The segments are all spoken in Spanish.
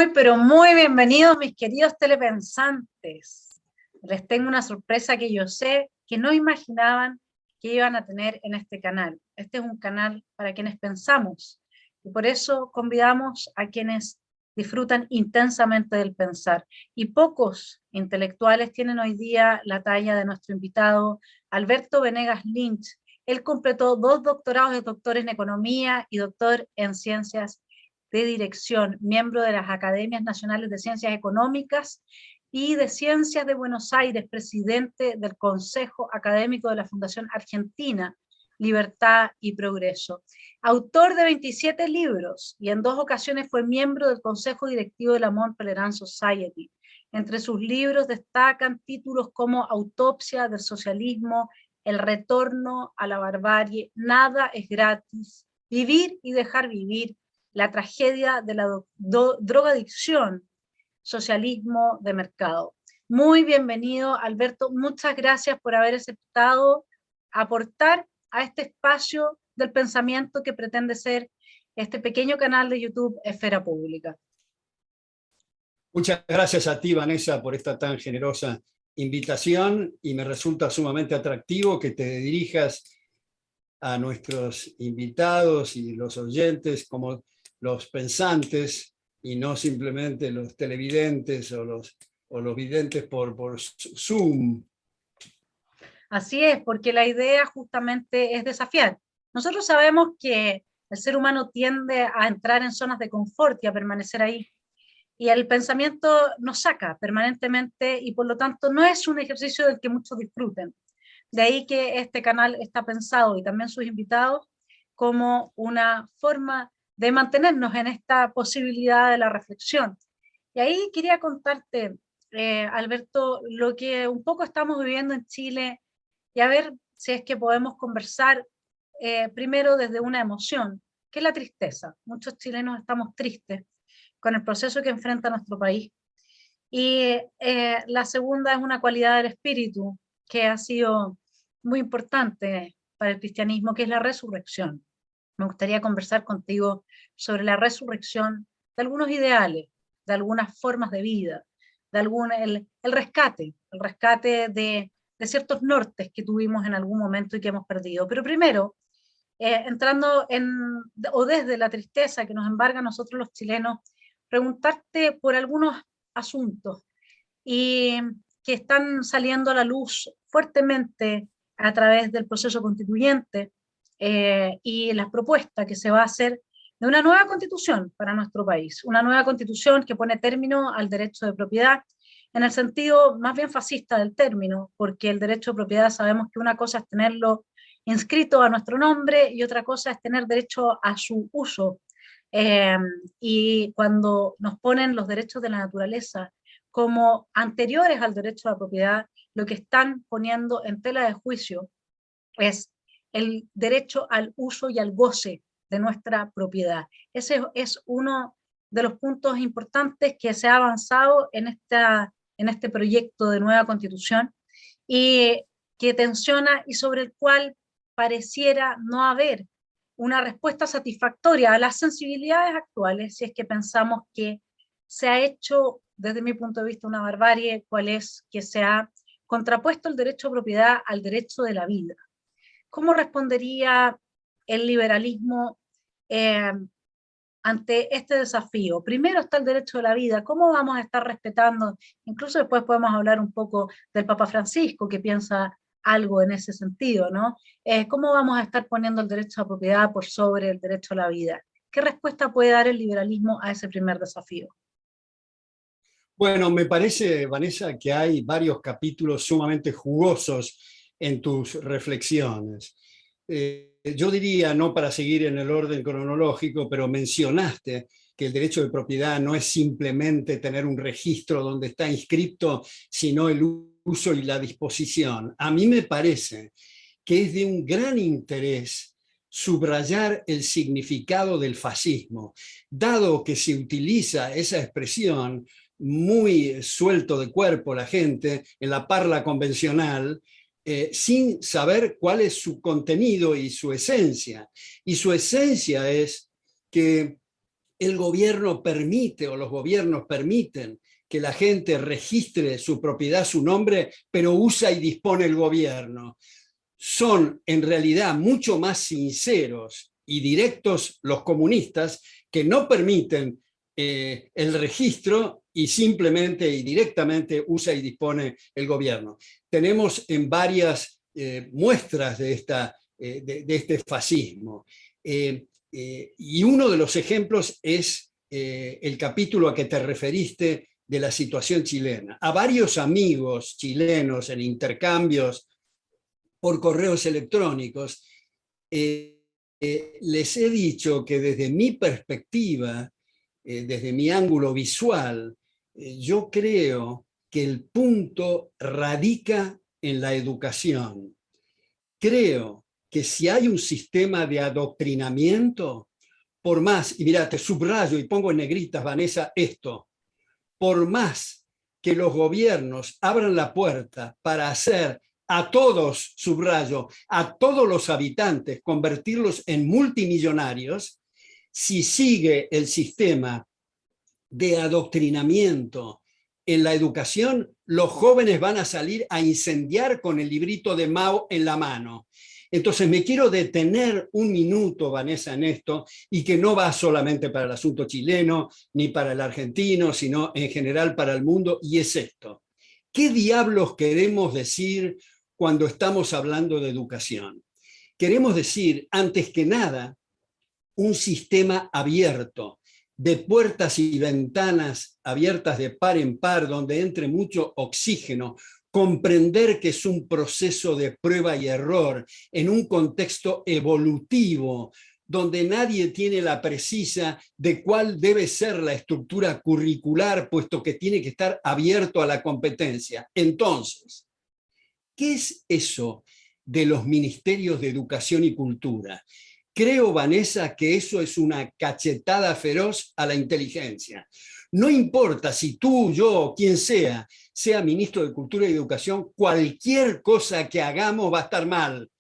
Muy, pero muy bienvenidos, mis queridos telepensantes. Les tengo una sorpresa que yo sé que no imaginaban que iban a tener en este canal. Este es un canal para quienes pensamos, y por eso convidamos a quienes disfrutan intensamente del pensar. Y pocos intelectuales tienen hoy día la talla de nuestro invitado, Alberto Venegas Lynch. Él completó 2 doctorados de doctor en Economía y doctor en Ciencias de Dirección, miembro de las Academias Nacionales de Ciencias Económicas y de Ciencias de Buenos Aires, presidente del Consejo Académico de la Fundación Argentina, Libertad y Progreso. Autor de 27 libros y en 2 ocasiones fue miembro del Consejo Directivo de la Mont Pelerin Society. Entre sus libros destacan títulos como Autopsia del Socialismo, El Retorno a la Barbarie, Nada es Gratis, Vivir y Dejar Vivir, La Tragedia de la Drogadicción, Socialismo de Mercado. Muy bienvenido, Alberto. Muchas gracias por haber aceptado aportar a este espacio del pensamiento que pretende ser este pequeño canal de YouTube Esfera Pública. Muchas gracias a ti, Vanessa, por esta tan generosa invitación, y me resulta sumamente atractivo que te dirijas a nuestros invitados y los oyentes como los pensantes y no simplemente los televidentes o los videntes por Zoom. Así es, porque la idea justamente es desafiar. Nosotros sabemos que el ser humano tiende a entrar en zonas de confort y a permanecer ahí. Y el pensamiento nos saca permanentemente y por lo tanto no es un ejercicio del que muchos disfruten. De ahí que este canal está pensado, y también sus invitados, como una forma de mantenernos en esta posibilidad de la reflexión. Y ahí quería contarte, Alberto, lo que un poco estamos viviendo en Chile, y a ver si es que podemos conversar primero desde una emoción, que es la tristeza. Muchos chilenos estamos tristes con el proceso que enfrenta nuestro país. Y la segunda es una cualidad del espíritu que ha sido muy importante para el cristianismo, que es la resurrección. Me gustaría conversar contigo sobre la resurrección de algunos ideales, de algunas formas de vida, de el rescate de ciertos nortes que tuvimos en algún momento y que hemos perdido. Pero primero, entrando o desde la tristeza que nos embarga a nosotros los chilenos, preguntarte por algunos asuntos y que están saliendo a la luz fuertemente a través del proceso constituyente y la propuesta que se va a hacer de una nueva constitución para nuestro país, una nueva constitución que pone término al derecho de propiedad en el sentido más bien fascista del término, porque el derecho de propiedad sabemos que una cosa es tenerlo inscrito a nuestro nombre y otra cosa es tener derecho a su uso. Y cuando nos ponen los derechos de la naturaleza como anteriores al derecho a la propiedad, lo que están poniendo en tela de juicio es el derecho al uso y al goce de nuestra propiedad. Ese es uno de los puntos importantes que se ha avanzado en este proyecto de nueva constitución y que tensiona y sobre el cual pareciera no haber una respuesta satisfactoria a las sensibilidades actuales, si es que pensamos que se ha hecho, desde mi punto de vista, una barbarie, cual es que se ha contrapuesto el derecho a propiedad al derecho de la vida. ¿Cómo respondería el liberalismo ante este desafío? Primero está el derecho de la vida. ¿Cómo vamos a estar respetando? Incluso después podemos hablar un poco del Papa Francisco, que piensa algo en ese sentido, ¿no? ¿Cómo vamos a estar poniendo el derecho a propiedad por sobre el derecho a la vida? ¿Qué respuesta puede dar el liberalismo a ese primer desafío? Bueno, me parece, Vanessa, que hay varios capítulos sumamente jugosos en tus reflexiones. Yo diría, no para seguir en el orden cronológico, pero mencionaste que el derecho de propiedad no es simplemente tener un registro donde está inscrito, sino el uso y la disposición. A mí me parece que es de un gran interés subrayar el significado del fascismo, dado que se utiliza esa expresión muy suelto de cuerpo la gente en la parla convencional, sin saber cuál es su contenido y su esencia. Y su esencia es que el gobierno permite o los gobiernos permiten que la gente registre su propiedad, su nombre, pero usa y dispone el gobierno. Son en realidad mucho más sinceros y directos los comunistas, que no permiten el registro y simplemente y directamente usa y dispone el gobierno. Tenemos en varias muestras de este fascismo. Y uno de los ejemplos es el capítulo a que te referiste de la situación chilena. A varios amigos chilenos en intercambios por correos electrónicos, les he dicho que desde mi perspectiva, desde mi ángulo visual, yo creo que el punto radica en la educación. Creo que si hay un sistema de adoctrinamiento, por más, y mira, te subrayo y pongo en negritas, Vanessa, esto, por más que los gobiernos abran la puerta para hacer a todos, subrayo, a todos los habitantes, convertirlos en multimillonarios, si sigue el sistema de adoctrinamiento en la educación, los jóvenes van a salir a incendiar con el librito de Mao en la mano. Entonces me quiero detener un minuto, Vanessa, en esto, y que no va solamente para el asunto chileno, ni para el argentino, sino en general para el mundo, y es esto. ¿Qué diablos queremos decir cuando estamos hablando de educación? Queremos decir, antes que nada, un sistema abierto, de puertas y ventanas abiertas de par en par, donde entre mucho oxígeno, comprender que es un proceso de prueba y error en un contexto evolutivo, donde nadie tiene la precisa de cuál debe ser la estructura curricular, puesto que tiene que estar abierto a la competencia. Entonces, ¿qué es eso de los ministerios de educación y cultura? Creo, Vanessa, que eso es una cachetada feroz a la inteligencia. No importa si tú, yo, quien sea ministro de Cultura y Educación, cualquier cosa que hagamos va a estar mal,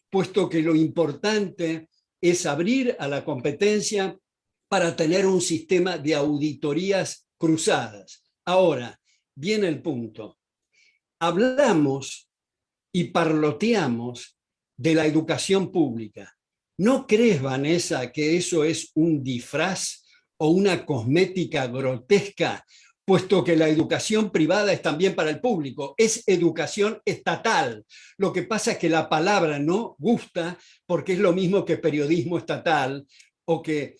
puesto que lo importante es abrir a la competencia para tener un sistema de auditorías cruzadas. Ahora, viene el punto. Hablamos y parloteamos de la educación pública. ¿No crees, Vanessa, que eso es un disfraz o una cosmética grotesca, puesto que la educación privada es también para el público? Es educación estatal. Lo que pasa es que la palabra no gusta porque es lo mismo que periodismo estatal o que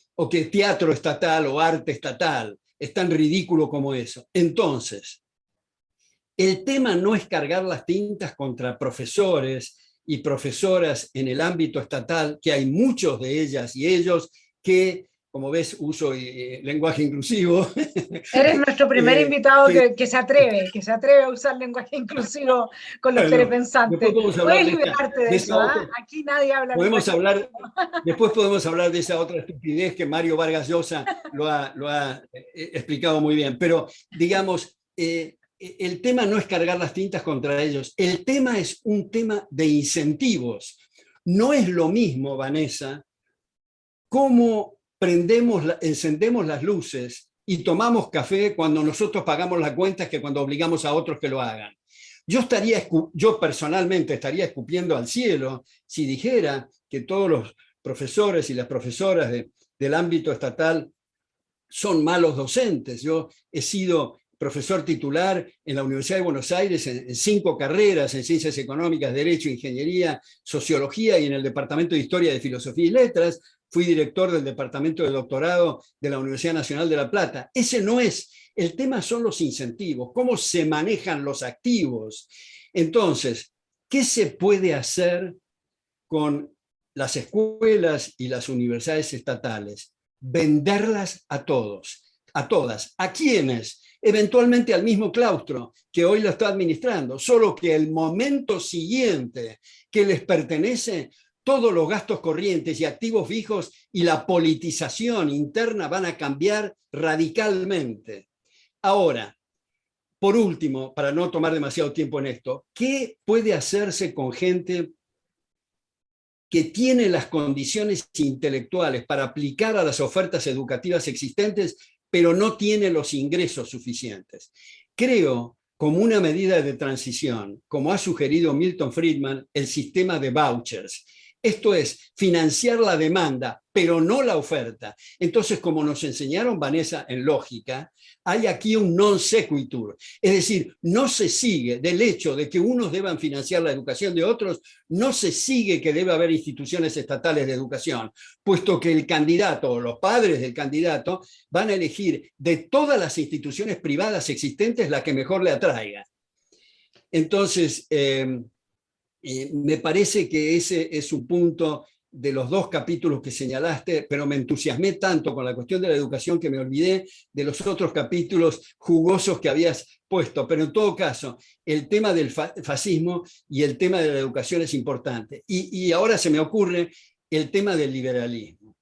teatro estatal o arte estatal. Es tan ridículo como eso. Entonces, el tema no es cargar las tintas contra profesores y profesoras en el ámbito estatal, que hay muchos de ellas y ellos que, como ves, uso lenguaje inclusivo. Eres nuestro primer invitado que se atreve a usar lenguaje inclusivo con los telepensantes. Puedes liberarte de eso, ¿eh? Aquí nadie habla Después podemos hablar de esa otra estupidez que Mario Vargas Llosa lo ha explicado muy bien. Pero, digamos, el tema no es cargar las tintas contra ellos. El tema es un tema de incentivos. No es lo mismo, Vanessa, cómo encendemos las luces y tomamos café cuando nosotros pagamos las cuentas que cuando obligamos a otros que lo hagan. Yo personalmente estaría escupiendo al cielo si dijera que todos los profesores y las profesoras del ámbito estatal son malos docentes. Yo he sido profesor titular en la Universidad de Buenos Aires en 5 carreras, en Ciencias Económicas, Derecho, Ingeniería, Sociología y en el Departamento de Historia de Filosofía y Letras. Fui director del Departamento de Doctorado de la Universidad Nacional de La Plata. Ese no es, el tema son los incentivos, cómo se manejan los activos. Entonces, ¿qué se puede hacer con las escuelas y las universidades estatales? Venderlas a todos, a todas. ¿A quiénes? Eventualmente al mismo claustro que hoy lo está administrando, solo que el momento siguiente que les pertenece, todos los gastos corrientes y activos fijos y la politización interna van a cambiar radicalmente. Ahora, por último, para no tomar demasiado tiempo en esto, ¿qué puede hacerse con gente que tiene las condiciones intelectuales para aplicar a las ofertas educativas existentes, pero no tiene los ingresos suficientes. Creo, como una medida de transición, como ha sugerido Milton Friedman, el sistema de vouchers. Esto es, financiar la demanda, pero no la oferta. Entonces, como nos enseñaron, Vanessa, en lógica, hay aquí un non sequitur. Es decir, no se sigue del hecho de que unos deban financiar la educación de otros, no se sigue que debe haber instituciones estatales de educación, puesto que el candidato o los padres del candidato van a elegir de todas las instituciones privadas existentes la que mejor le atraiga. Entonces, me parece que ese es un punto de los dos capítulos que señalaste, pero me entusiasmé tanto con la cuestión de la educación que me olvidé de los otros capítulos jugosos que habías puesto. Pero en todo caso, el tema del fascismo y el tema de la educación es importante. Y ahora se me ocurre el tema del liberalismo.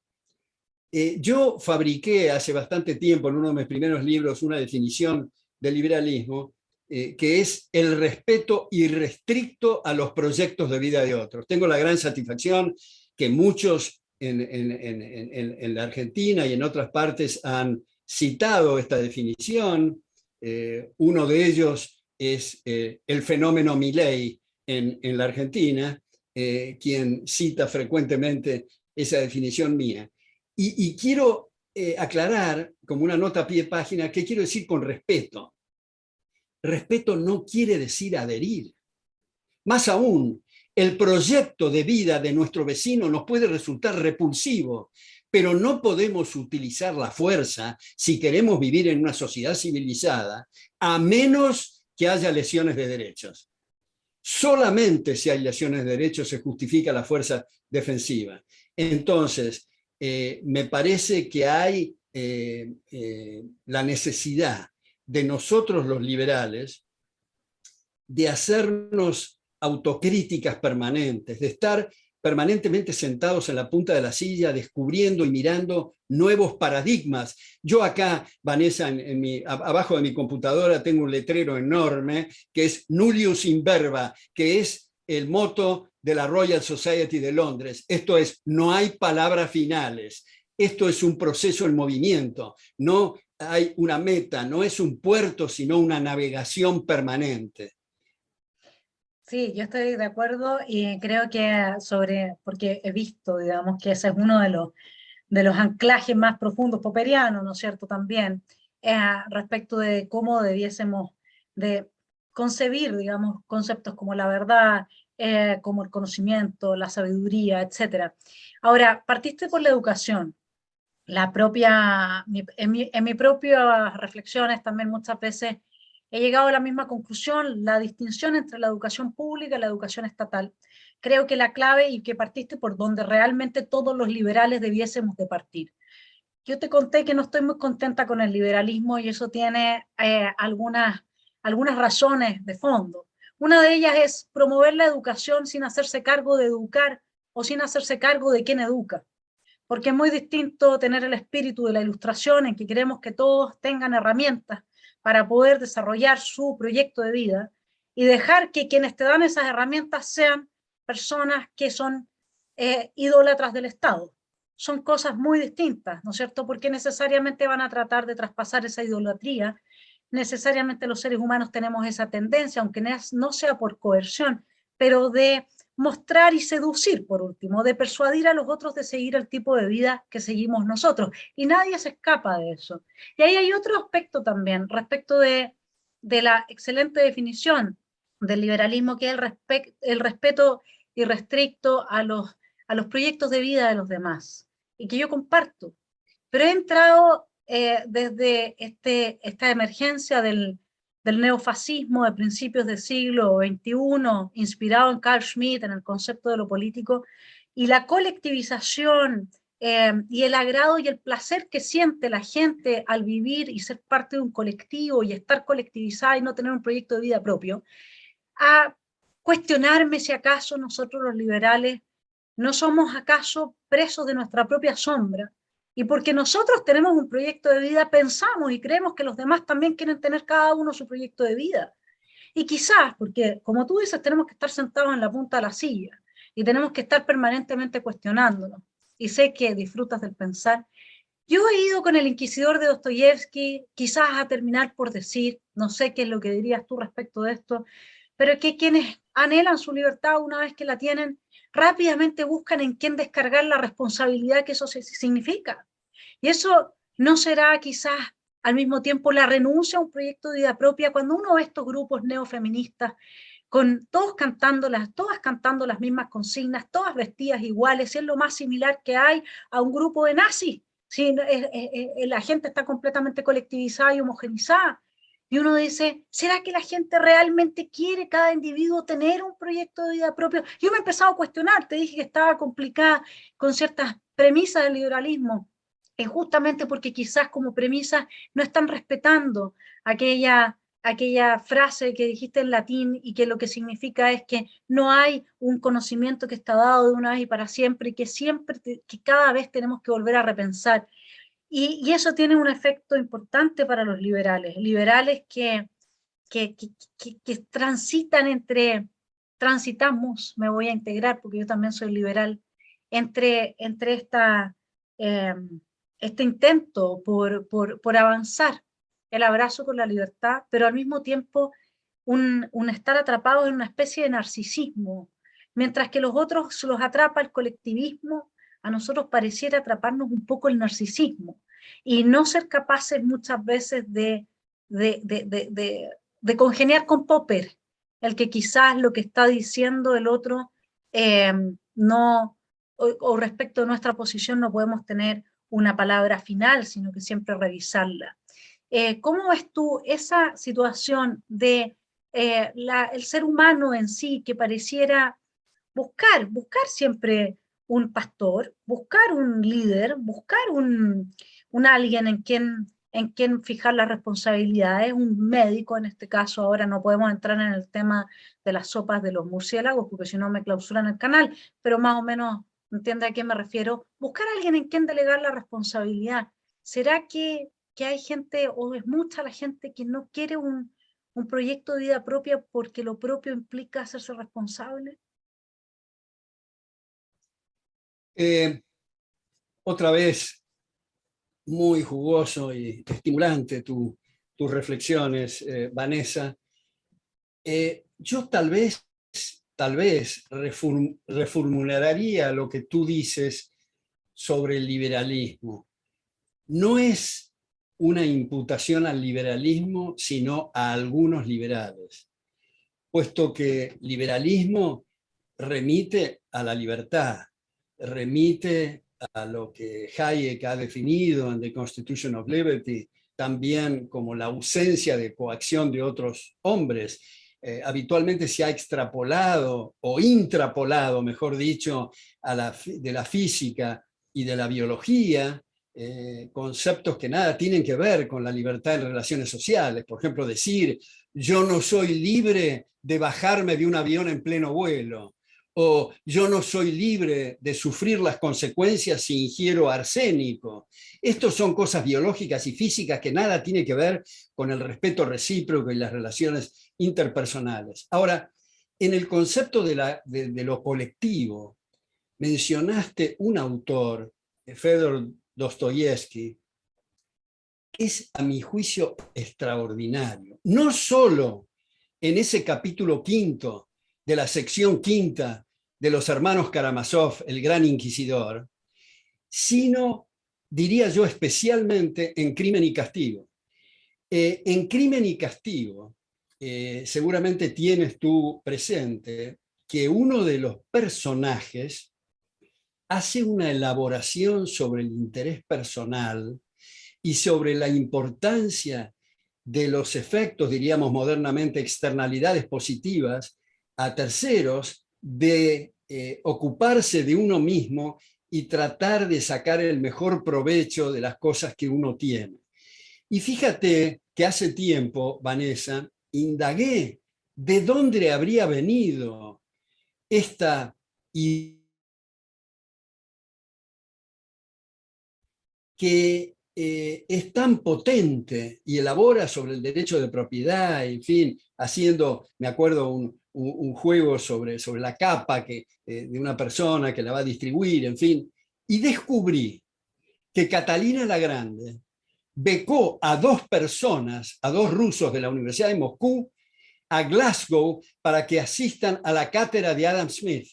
Yo fabriqué hace bastante tiempo, en uno de mis primeros libros, una definición del liberalismo, que es el respeto irrestricto a los proyectos de vida de otros. Tengo la gran satisfacción que muchos en la Argentina y en otras partes han citado esta definición. Uno de ellos es el fenómeno Milei en la Argentina, quien cita frecuentemente esa definición mía. Y quiero aclarar, como una nota a pie de página, qué quiero decir con respeto. Respeto no quiere decir adherir. Más aún, el proyecto de vida de nuestro vecino nos puede resultar repulsivo, pero no podemos utilizar la fuerza si queremos vivir en una sociedad civilizada, a menos que haya lesiones de derechos. Solamente si hay lesiones de derechos se justifica la fuerza defensiva. Entonces, me parece que hay la necesidad de nosotros los liberales de hacernos autocríticas permanentes, de estar permanentemente sentados en la punta de la silla, descubriendo y mirando nuevos paradigmas. Yo acá, Vanessa, abajo de mi computadora tengo un letrero enorme que es Nullius in verba, que es el moto de la Royal Society de Londres. Esto es, no hay palabras finales. Esto es un proceso en movimiento. No hay una meta, no es un puerto, sino una navegación permanente. Sí, yo estoy de acuerdo y creo que porque he visto, digamos, que ese es uno de los anclajes más profundos popperianos, ¿no es cierto?, también, respecto de cómo debiésemos de concebir, digamos, conceptos como la verdad, como el conocimiento, la sabiduría, etc. Ahora, partiste por la educación. En mi propias reflexiones también muchas veces he llegado a la misma conclusión, la distinción entre la educación pública y la educación estatal. Creo que la clave, y que partiste por donde realmente todos los liberales debiésemos de partir. Yo te conté que no estoy muy contenta con el liberalismo y eso tiene algunas razones de fondo. Una de ellas es promover la educación sin hacerse cargo de educar o sin hacerse cargo de quién educa. Porque es muy distinto tener el espíritu de la ilustración en que queremos que todos tengan herramientas para poder desarrollar su proyecto de vida y dejar que quienes te dan esas herramientas sean personas que son idólatras del Estado. Son cosas muy distintas, ¿no es cierto? Porque necesariamente van a tratar de traspasar esa idolatría. Necesariamente los seres humanos tenemos esa tendencia, aunque no sea por coerción, pero de mostrar y seducir, por último, de persuadir a los otros de seguir el tipo de vida que seguimos nosotros. Y nadie se escapa de eso. Y ahí hay otro aspecto también, respecto de la excelente definición del liberalismo, que es el respeto irrestricto a los proyectos de vida de los demás, y que yo comparto. Pero he entrado desde esta emergencia del neofascismo de principios del siglo XXI, inspirado en Carl Schmitt, en el concepto de lo político, y la colectivización y el agrado y el placer que siente la gente al vivir y ser parte de un colectivo y estar colectivizada y no tener un proyecto de vida propio, a cuestionarme si acaso nosotros los liberales no somos acaso presos de nuestra propia sombra, y porque nosotros tenemos un proyecto de vida, pensamos y creemos que los demás también quieren tener cada uno su proyecto de vida. Y quizás, porque como tú dices, tenemos que estar sentados en la punta de la silla. y tenemos que estar permanentemente cuestionándonos. Y sé que disfrutas del pensar. Yo he ido con el inquisidor de Dostoyevsky, quizás a terminar por decir, no sé qué es lo que dirías tú respecto de esto, pero que quienes anhelan su libertad una vez que la tienen, rápidamente buscan en quién descargar la responsabilidad que eso significa. Y eso no será quizás al mismo tiempo la renuncia a un proyecto de vida propia. Cuando uno ve estos grupos neofeministas, con todas cantando las mismas consignas, todas vestidas iguales, es lo más similar que hay a un grupo de nazis. Sí, la gente está completamente colectivizada y homogenizada. Y uno dice, ¿será que la gente realmente quiere cada individuo tener un proyecto de vida propio? Yo me he empezado a cuestionar, te dije que estaba complicada con ciertas premisas del liberalismo, justamente porque quizás como premisa no están respetando aquella frase que dijiste en latín y que lo que significa es que no hay un conocimiento que está dado de una vez y para siempre y que que cada vez tenemos que volver a repensar. Y eso tiene un efecto importante para los liberales, liberales que, que, que transitan transitamos, me voy a integrar porque yo también soy liberal, entre eh, este intento por avanzar, el abrazo con la libertad, pero al mismo tiempo un estar atrapado en una especie de narcisismo, mientras que los otros los atrapa el colectivismo, a nosotros pareciera atraparnos un poco el narcisismo y no ser capaces muchas veces de, de, de, de, de congeniar con Popper, el que quizás lo que está diciendo el otro eh, no, o respecto a nuestra posición no podemos tener una palabra final, sino que siempre revisarla. ¿Cómo ves tú esa situación de el ser humano en sí que pareciera buscar siempre un pastor, buscar un líder, buscar un alguien en quien fijar las responsabilidades, un médico en este caso? Ahora no podemos entrar en el tema de las sopas de los murciélagos, porque si no me clausuran el canal, pero más o menos entiende a qué me refiero. Buscar a alguien en quien delegar la responsabilidad. ¿Será que hay gente, o es mucha la gente que no quiere un proyecto de vida propia porque lo propio implica hacerse responsable? Eh, Otra vez, muy jugoso y estimulante tus reflexiones, Vanessa. Yo tal vez reformularía lo que tú dices sobre el liberalismo. No es una imputación al liberalismo, sino a algunos liberales, puesto que liberalismo remite a la libertad, remite a lo que Hayek ha definido en The Constitution of Liberty, también como la ausencia de coacción de otros hombres. Habitualmente se ha extrapolado o intrapolado, mejor dicho, de la física y de la biología, conceptos que nada tienen que ver con la libertad en relaciones sociales. Por ejemplo, decir, yo no soy libre de bajarme de un avión en pleno vuelo, o yo no soy libre de sufrir las consecuencias si ingiero arsénico. Estos son cosas biológicas y físicas que nada tienen que ver con el respeto recíproco y las relaciones interpersonales. Ahora, en el concepto de lo colectivo, mencionaste un autor, Fedor Dostoyevsky, que es, a mi juicio, extraordinario. No solo en ese capítulo quinto de la sección quinta de los hermanos Karamazov, el gran inquisidor, sino, diría yo, especialmente en Crimen y Castigo. En Crimen y Castigo, seguramente tienes tú presente que uno de los personajes hace una elaboración sobre el interés personal y sobre la importancia de los efectos, diríamos modernamente, externalidades positivas a terceros de ocuparse de uno mismo y tratar de sacar el mejor provecho de las cosas que uno tiene. Y fíjate que hace tiempo, Vanessa, indagué de dónde habría venido esta idea que es tan potente y elabora sobre el derecho de propiedad, en fin, haciendo, me acuerdo, un juego sobre la capa de una persona que la va a distribuir, en fin, y descubrí que Catalina la Grande becó a 2 personas, a 2 rusos de la Universidad de Moscú, a Glasgow para que asistan a la cátedra de Adam Smith.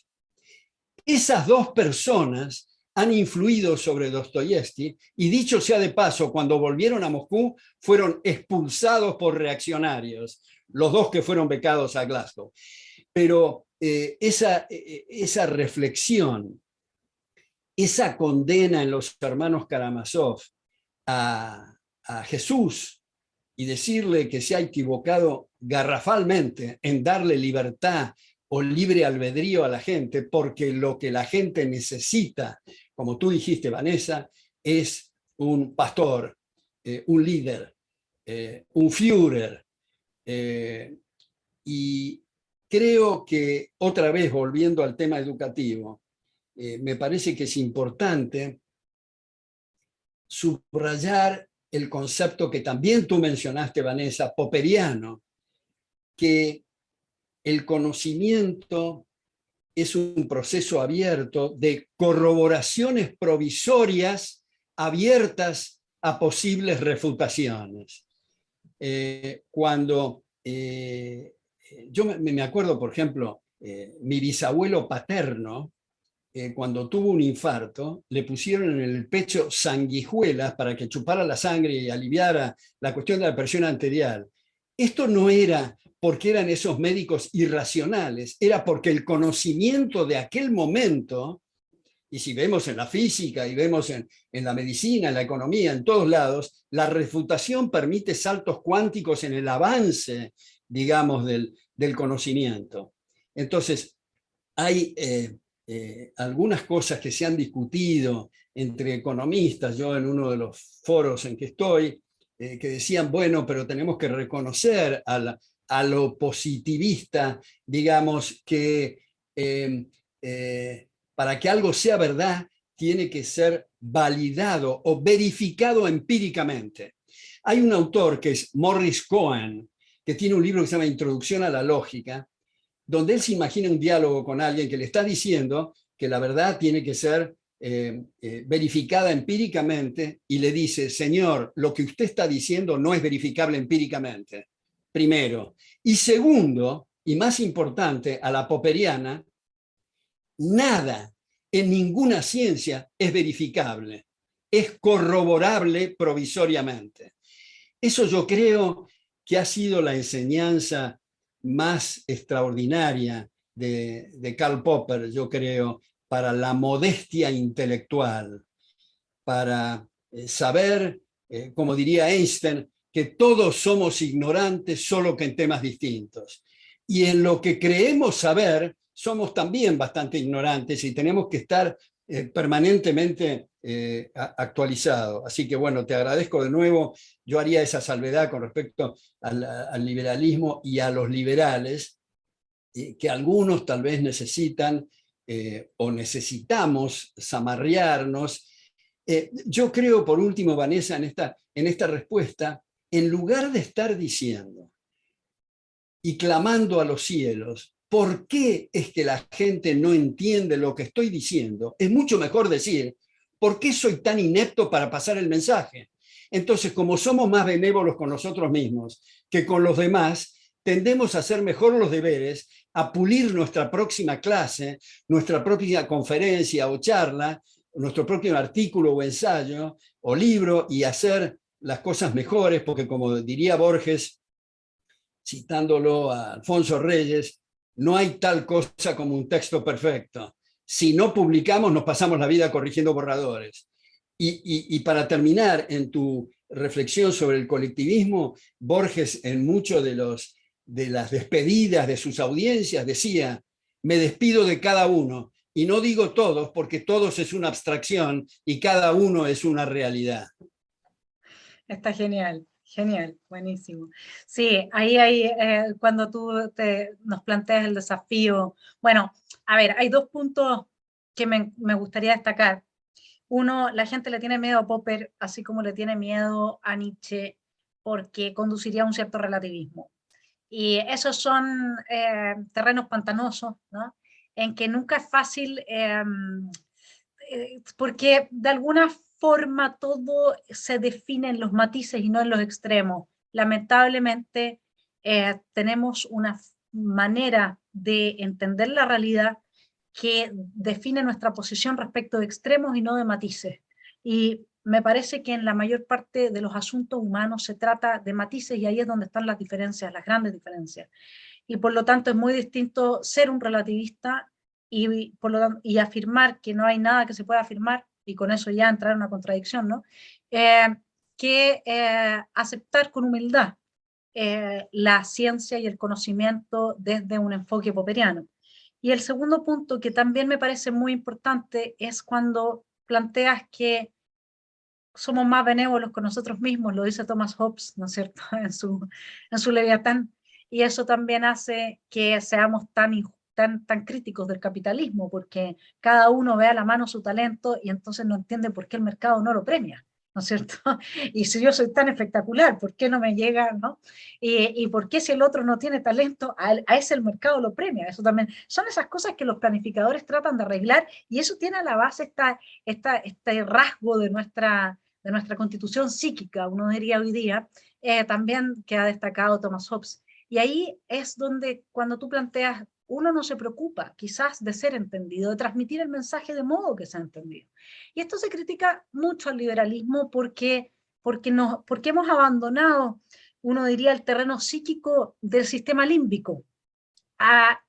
Esas 2 personas han influido sobre Dostoyevsky y, dicho sea de paso, cuando volvieron a Moscú fueron expulsados por reaccionarios, los 2 que fueron becados a Glasgow. Pero esa reflexión, esa condena en los hermanos Karamazov a Jesús y decirle que se ha equivocado garrafalmente en darle libertad o libre albedrío a la gente, porque lo que la gente necesita, como tú dijiste, Vanessa, es un pastor, un líder, un Führer. Y creo que, otra vez volviendo al tema educativo, me parece que es importante subrayar el concepto que también tú mencionaste, Vanessa, popperiano, que el conocimiento es un proceso abierto de corroboraciones provisorias abiertas a posibles refutaciones. Yo me acuerdo, por ejemplo, mi bisabuelo paterno, cuando tuvo un infarto, le pusieron en el pecho sanguijuelas para que chupara la sangre y aliviara la cuestión de la presión arterial. Esto no era porque eran esos médicos irracionales, era porque el conocimiento de aquel momento, y si vemos en la física y vemos en la medicina, en la economía, en todos lados, la refutación permite saltos cuánticos en el avance, digamos, del conocimiento. Entonces, hay algunas cosas que se han discutido entre economistas, yo en uno de los foros en que estoy, que decían, bueno, pero tenemos que reconocer a lo positivista, digamos, que para que algo sea verdad, tiene que ser validado o verificado empíricamente. Hay un autor que es Morris Cohen, que tiene un libro que se llama Introducción a la Lógica, donde él se imagina un diálogo con alguien que le está diciendo que la verdad tiene que ser verificada empíricamente, y le dice, señor, lo que usted está diciendo no es verificable empíricamente, primero. Y segundo, y más importante, a la popperiana, nada en ninguna ciencia es verificable, es corroborable provisoriamente. Eso yo creo que ha sido la enseñanza más extraordinaria de Karl Popper, yo creo, para la modestia intelectual, para saber, como diría Einstein, que todos somos ignorantes, solo que en temas distintos. Y en lo que creemos saber, somos también bastante ignorantes y tenemos que estar permanentemente actualizado. Así que bueno, te agradezco de nuevo. Yo haría esa salvedad con respecto al liberalismo y a los liberales, que algunos tal vez necesitan o necesitamos zamarrearnos. Yo creo, por último, Vanessa, en esta respuesta, en lugar de estar diciendo y clamando a los cielos, ¿por qué es que la gente no entiende lo que estoy diciendo? Es mucho mejor decir, ¿por qué soy tan inepto para pasar el mensaje? Entonces, como somos más benévolos con nosotros mismos que con los demás, tendemos a hacer mejor los deberes, a pulir nuestra próxima clase, nuestra propia conferencia o charla, nuestro propio artículo o ensayo o libro, y hacer las cosas mejores, porque como diría Borges, citándolo a Alfonso Reyes, no hay tal cosa como un texto perfecto. Si no publicamos, nos pasamos la vida corrigiendo borradores. Y para terminar, en tu reflexión sobre el colectivismo, Borges, en muchos de las despedidas de sus audiencias, decía, me despido de cada uno, y no digo todos, porque todos es una abstracción y cada uno es una realidad. Está genial. Genial, buenísimo. Sí, ahí hay, cuando tú nos planteas el desafío, bueno, a ver, hay 2 puntos que me gustaría destacar. Uno, la gente le tiene miedo a Popper, así como le tiene miedo a Nietzsche, porque conduciría a un cierto relativismo. Y esos son terrenos pantanosos, ¿no? En que nunca es fácil, porque de alguna forma todo se define en los matices y no en los extremos. Lamentablemente tenemos una manera de entender la realidad que define nuestra posición respecto de extremos y no de matices. Y me parece que en la mayor parte de los asuntos humanos se trata de matices y ahí es donde están las diferencias, las grandes diferencias. Y por lo tanto es muy distinto ser un relativista y afirmar que no hay nada que se pueda afirmar, y con eso ya entrar en una contradicción, ¿no? Que aceptar con humildad la ciencia y el conocimiento desde un enfoque popperiano. Y el segundo punto que también me parece muy importante es cuando planteas que somos más benévolos con nosotros mismos, lo dice Thomas Hobbes, ¿no es cierto?, en su Leviatán, y eso también hace que seamos tan críticos del capitalismo, porque cada uno ve a la mano su talento y entonces no entiende por qué el mercado no lo premia, ¿no es cierto? Y si yo soy tan espectacular, ¿por qué no me llega, no? Y por qué si el otro no tiene talento, a ese el mercado lo premia. Eso también son esas cosas que los planificadores tratan de arreglar, y eso tiene a la base este rasgo de nuestra constitución psíquica, uno diría hoy día, también que ha destacado Thomas Hobbes. Y ahí es donde cuando tú planteas, uno no se preocupa quizás de ser entendido, de transmitir el mensaje de modo que sea entendido. Y esto se critica mucho al liberalismo porque hemos abandonado, uno diría, el terreno psíquico del sistema límbico a,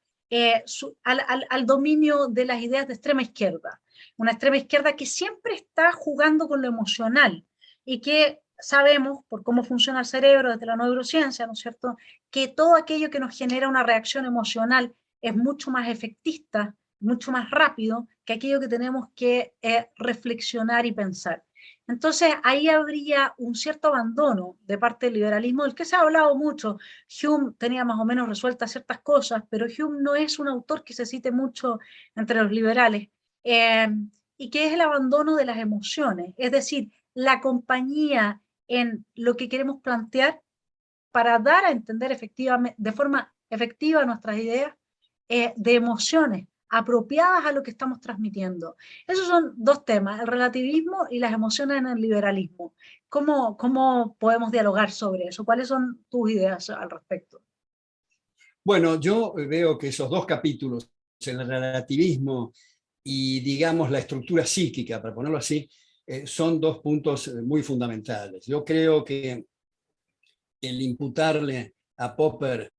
al dominio de las ideas de extrema izquierda. Una extrema izquierda que siempre está jugando con lo emocional y que sabemos, por cómo funciona el cerebro desde la neurociencia, ¿no es cierto?, que todo aquello que nos genera una reacción emocional es mucho más efectista, mucho más rápido que aquello que tenemos que reflexionar y pensar. Entonces, ahí habría un cierto abandono de parte del liberalismo, del que se ha hablado mucho. Hume tenía más o menos resueltas ciertas cosas, pero Hume no es un autor que se cite mucho entre los liberales, y que es el abandono de las emociones, es decir, la compañía en lo que queremos plantear para dar a entender efectivamente, de forma efectiva nuestras ideas, de emociones apropiadas a lo que estamos transmitiendo. Esos son dos temas, el relativismo y las emociones en el liberalismo. ¿Cómo podemos dialogar sobre eso? ¿Cuáles son tus ideas al respecto? Bueno, yo veo que esos dos capítulos, el relativismo y, digamos, la estructura psíquica, para ponerlo así, son dos puntos muy fundamentales. Yo creo que el imputarle a Popper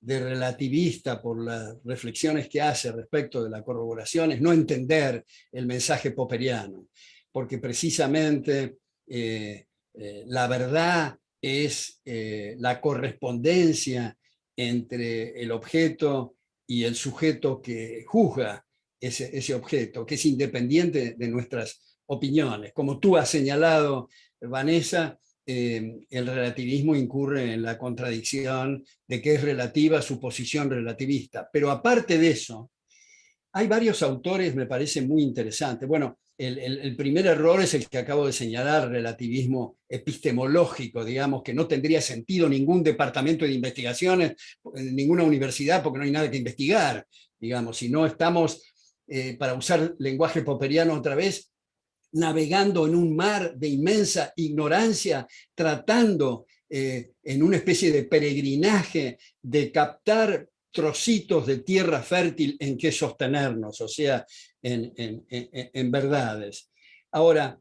de relativista por las reflexiones que hace respecto de la corroboración es no entender el mensaje popperiano, porque precisamente la verdad es la correspondencia entre el objeto y el sujeto que juzga ese objeto, que es independiente de nuestras opiniones. Como tú has señalado, Vanessa, el relativismo incurre en la contradicción de que es relativa su posición relativista. Pero aparte de eso, hay varios autores, me parece muy interesante. Bueno, el primer error es el que acabo de señalar, relativismo epistemológico, digamos, que no tendría sentido ningún departamento de investigaciones, ninguna universidad, porque no hay nada que investigar, digamos, si no estamos, para usar lenguaje popperiano otra vez, navegando en un mar de inmensa ignorancia, tratando en una especie de peregrinaje de captar trocitos de tierra fértil en que sostenernos, o sea, en verdades. Ahora,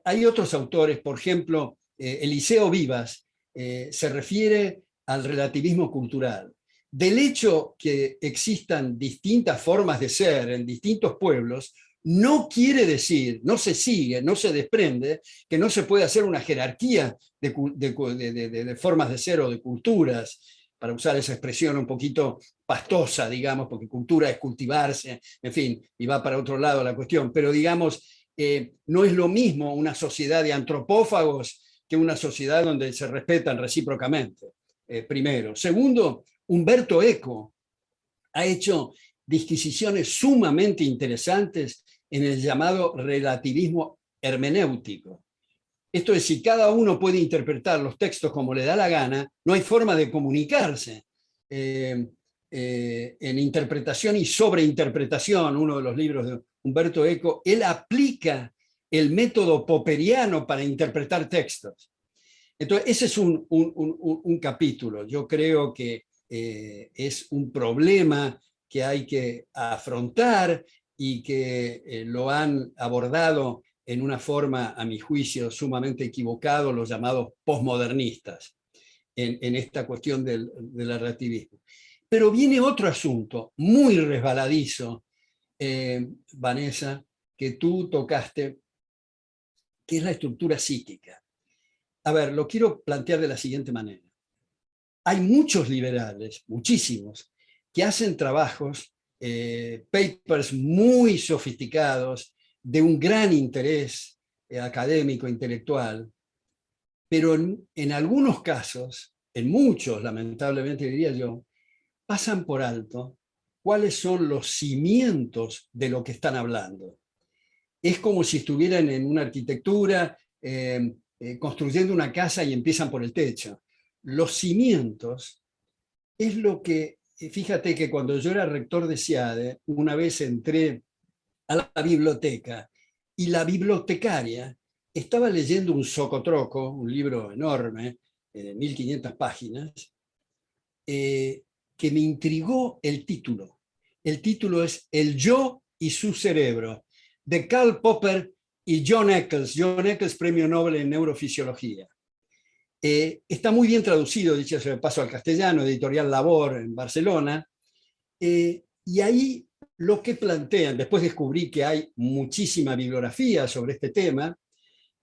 hay otros autores, por ejemplo, Eliseo Vivas se refiere al relativismo cultural. Del hecho que existan distintas formas de ser en distintos pueblos, no quiere decir, no se sigue, no se desprende que no se puede hacer una jerarquía de formas de ser o de culturas, para usar esa expresión un poquito pastosa, digamos, porque cultura es cultivarse, en fin, y va para otro lado la cuestión, pero digamos, no es lo mismo una sociedad de antropófagos que una sociedad donde se respetan recíprocamente, primero. Segundo, Humberto Eco ha hecho disquisiciones sumamente interesantes en el llamado relativismo hermenéutico. Esto es, si cada uno puede interpretar los textos como le da la gana, no hay forma de comunicarse. en Interpretación y Sobreinterpretación, uno de los libros de Umberto Eco, él aplica el método popperiano para interpretar textos. Entonces, ese es un capítulo. Yo creo que es un problema que hay que afrontar y que lo han abordado en una forma, a mi juicio, sumamente equivocado, los llamados posmodernistas, en esta cuestión del relativismo. Pero viene otro asunto muy resbaladizo, Vanessa, que tú tocaste, que es la estructura psíquica. A ver, lo quiero plantear de la siguiente manera. Hay muchos liberales, muchísimos, que hacen trabajos, papers muy sofisticados, de un gran interés académico, intelectual, pero en algunos casos, en muchos, lamentablemente diría yo, pasan por alto cuáles son los cimientos de lo que están hablando. Es como si estuvieran en una arquitectura, construyendo una casa y empiezan por el techo. Los cimientos es lo que, fíjate que cuando yo era rector de SIADE, una vez entré a la biblioteca y la bibliotecaria estaba leyendo un Socotroco, un libro enorme, de 1500 páginas, que me intrigó el título. El título es El yo y su cerebro, de Karl Popper y John Eccles. John Eccles, premio Nobel en neurofisiología. Está muy bien traducido, dicho sea de paso, al castellano, editorial Labor en Barcelona. Y ahí lo que plantean, después descubrí que hay muchísima bibliografía sobre este tema,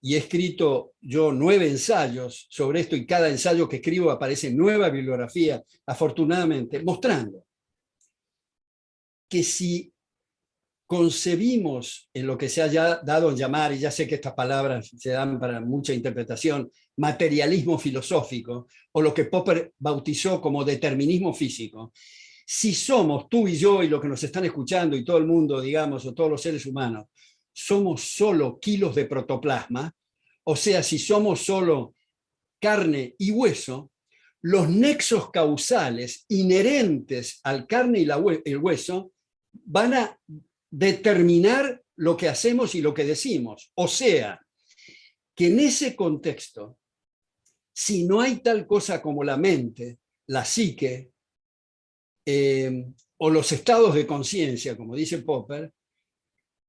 y he escrito yo 9 ensayos sobre esto, y cada ensayo que escribo aparece nueva bibliografía, afortunadamente, mostrando que si concebimos en lo que se haya dado en llamar, y ya sé que estas palabras se dan para mucha interpretación, materialismo filosófico, o lo que Popper bautizó como determinismo físico, si somos tú y yo y los que nos están escuchando y todo el mundo, digamos, o todos los seres humanos, somos solo kilos de protoplasma, o sea, si somos solo carne y hueso, los nexos causales inherentes al carne y el hueso van a determinar lo que hacemos y lo que decimos. O sea, que en ese contexto, si no hay tal cosa como la mente, la psique, o los estados de conciencia, como dice Popper,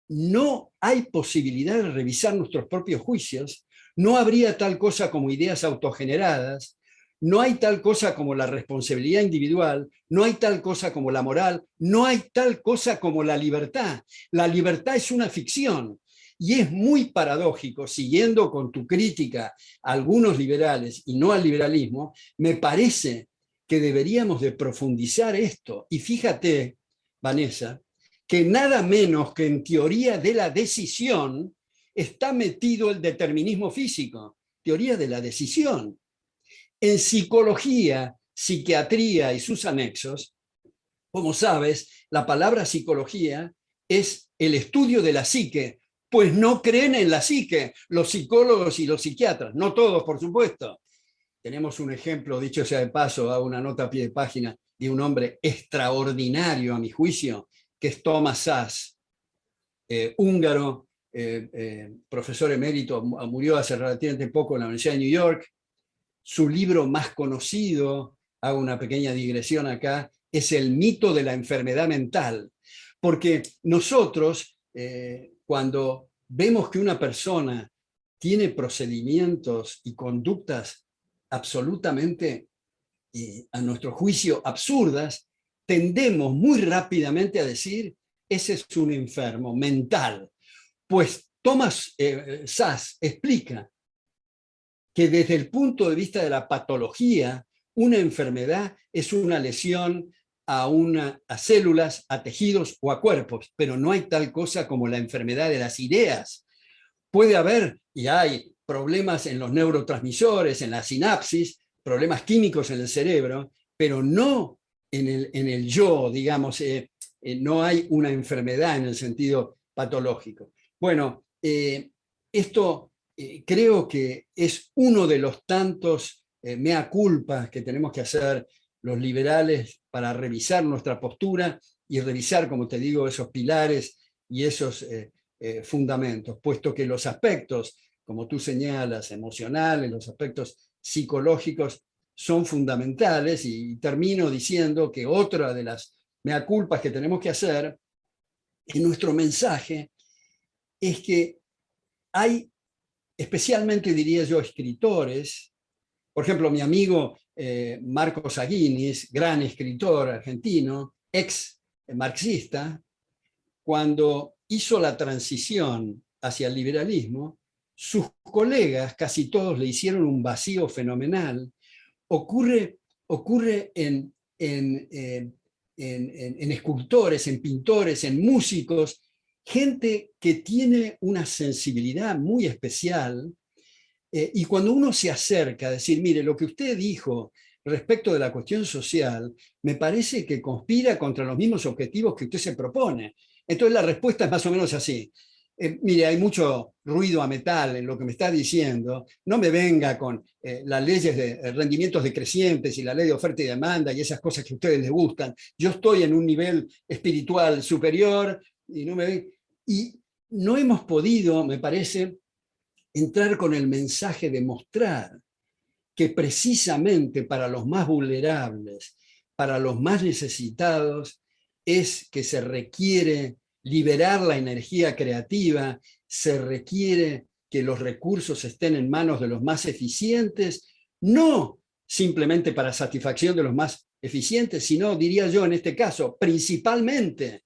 no hay posibilidad de revisar nuestros propios juicios, no habría tal cosa como ideas autogeneradas, no hay tal cosa como la responsabilidad individual, no hay tal cosa como la moral, no hay tal cosa como la libertad. La libertad es una ficción. Y es muy paradójico, siguiendo con tu crítica a algunos liberales y no al liberalismo, me parece que deberíamos de profundizar esto. Y fíjate, Vanessa, que nada menos que en teoría de la decisión está metido el determinismo físico, teoría de la decisión. En psicología, psiquiatría y sus anexos, como sabes, la palabra psicología es el estudio de la psique, pues no creen en la psique los psicólogos y los psiquiatras, no todos, por supuesto. Tenemos un ejemplo, dicho sea de paso, hago una nota a pie de página, de un hombre extraordinario, a mi juicio, que es Thomas Szasz, húngaro, profesor emérito, murió hace relativamente poco en la Universidad de New York. Su libro más conocido, hago una pequeña digresión acá, es El mito de la enfermedad mental. Porque nosotros, cuando vemos que una persona tiene procedimientos y conductas absolutamente, a nuestro juicio, absurdas, tendemos muy rápidamente a decir, ese es un enfermo mental. Pues Thomas Szasz explica que desde el punto de vista de la patología, una enfermedad es una lesión a células, a tejidos o a cuerpos, pero no hay tal cosa como la enfermedad de las ideas. Puede haber, y hay, problemas en los neurotransmisores, en la sinapsis, problemas químicos en el cerebro, pero no en el yo, digamos, no hay una enfermedad en el sentido patológico. Bueno, esto creo que es uno de los tantos mea culpa que tenemos que hacer los liberales para revisar nuestra postura y revisar, como te digo, esos pilares y esos fundamentos, puesto que los aspectos, como tú señalas, emocionales, los aspectos psicológicos son fundamentales, y termino diciendo que otra de las mea culpas que tenemos que hacer en nuestro mensaje es que hay, especialmente diría yo, escritores, por ejemplo, mi amigo Marcos Aguinis, gran escritor argentino, ex marxista, cuando hizo la transición hacia el liberalismo, sus colegas, casi todos, le hicieron un vacío fenomenal. Ocurre en escultores, en pintores, en músicos, gente que tiene una sensibilidad muy especial, y cuando uno se acerca a decir, mire, lo que usted dijo respecto de la cuestión social, me parece que conspira contra los mismos objetivos que usted se propone. Entonces la respuesta es más o menos así. Mire, hay mucho ruido a metal en lo que me está diciendo, no me venga con las leyes de rendimientos decrecientes y la ley de oferta y demanda y esas cosas que a ustedes les gustan. Yo estoy en un nivel espiritual superior y no hemos podido, me parece, entrar con el mensaje de mostrar que precisamente para los más vulnerables, para los más necesitados, es que se requiere liberar la energía creativa, se requiere que los recursos estén en manos de los más eficientes, no simplemente para satisfacción de los más eficientes, sino, diría yo en este caso, principalmente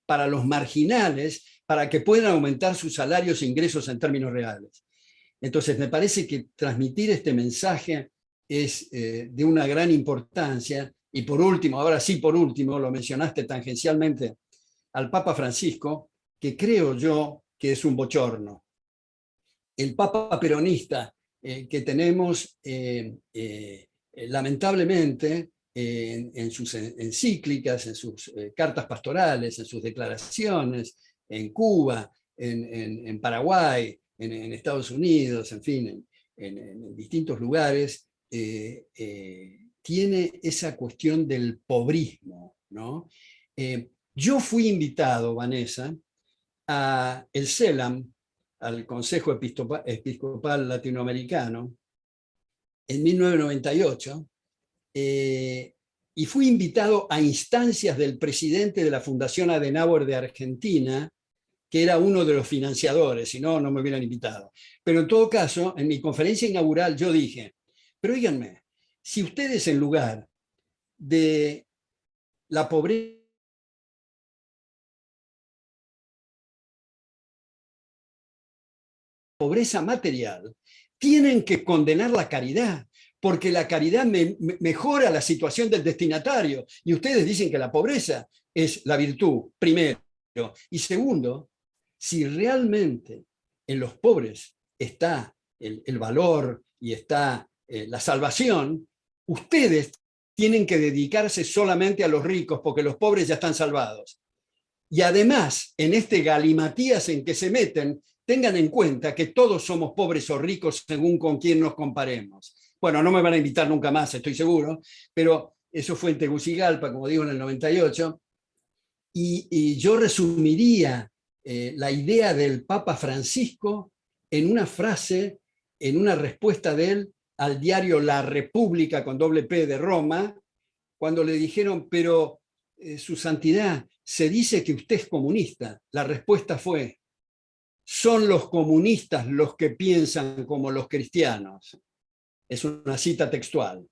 para los marginales, para que puedan aumentar sus salarios e ingresos en términos reales. Entonces, me parece que transmitir este mensaje es de una gran importancia. Y por último, ahora sí por último, lo mencionaste tangencialmente al Papa Francisco, que creo yo que es un bochorno. El Papa peronista que tenemos, lamentablemente, en sus encíclicas, en sus cartas pastorales, en sus declaraciones, en Cuba, en Paraguay, en Estados Unidos, en fin, en distintos lugares, tiene esa cuestión del pobrismo, ¿no? Yo fui invitado, Vanessa, a el CELAM, al Consejo Episcopal Latinoamericano, en 1998, y fui invitado a instancias del presidente de la Fundación Adenauer de Argentina, que era uno de los financiadores, si no, no me hubieran invitado. Pero en todo caso, en mi conferencia inaugural yo dije, pero óiganme, si ustedes en lugar de la pobreza material, tienen que condenar la caridad, porque la caridad mejora la situación del destinatario, y ustedes dicen que la pobreza es la virtud, primero. Y segundo, si realmente en los pobres está el valor y está la salvación, ustedes tienen que dedicarse solamente a los ricos, porque los pobres ya están salvados. Y además, en este galimatías en que se meten, tengan en cuenta que todos somos pobres o ricos según con quién nos comparemos. Bueno, no me van a invitar nunca más, estoy seguro, pero eso fue en Tegucigalpa, como digo, en el 98, y yo resumiría la idea del Papa Francisco en una frase, en una respuesta de él al diario La República, con doble P, de Roma, cuando le dijeron, pero su santidad, se dice que usted es comunista. La respuesta fue, son los comunistas los que piensan como los cristianos. Es una cita textual.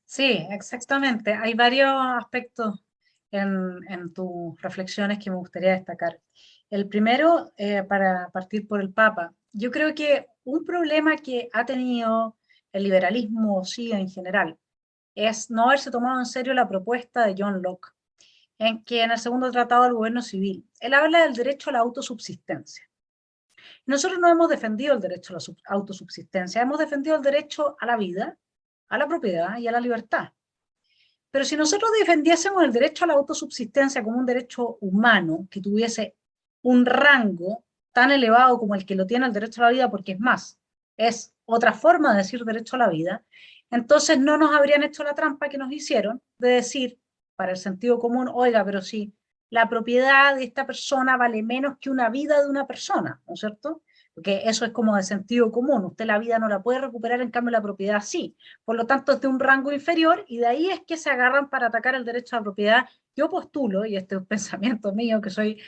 Sí, exactamente. Hay varios aspectos en tus reflexiones que me gustaría destacar. El primero, para partir por el Papa, yo creo que un problema que ha tenido el liberalismo, sí, en general, es no haberse tomado en serio la propuesta de John Locke, en que en el segundo tratado del gobierno civil, él habla del derecho a la autosubsistencia. Nosotros no hemos defendido el derecho a la autosubsistencia, hemos defendido el derecho a la vida, a la propiedad y a la libertad. Pero si nosotros defendiésemos el derecho a la autosubsistencia como un derecho humano que tuviese un rango tan elevado como el que lo tiene el derecho a la vida, porque es más, es otra forma de decir derecho a la vida, entonces no nos habrían hecho la trampa que nos hicieron de decir, para el sentido común, oiga, pero si la propiedad de esta persona vale menos que una vida de una persona, ¿no es cierto? Porque eso es como de sentido común, usted la vida no la puede recuperar, en cambio la propiedad sí. Por lo tanto, es de un rango inferior y de ahí es que se agarran para atacar el derecho a la propiedad. Yo postulo, y este es un pensamiento mío, que soy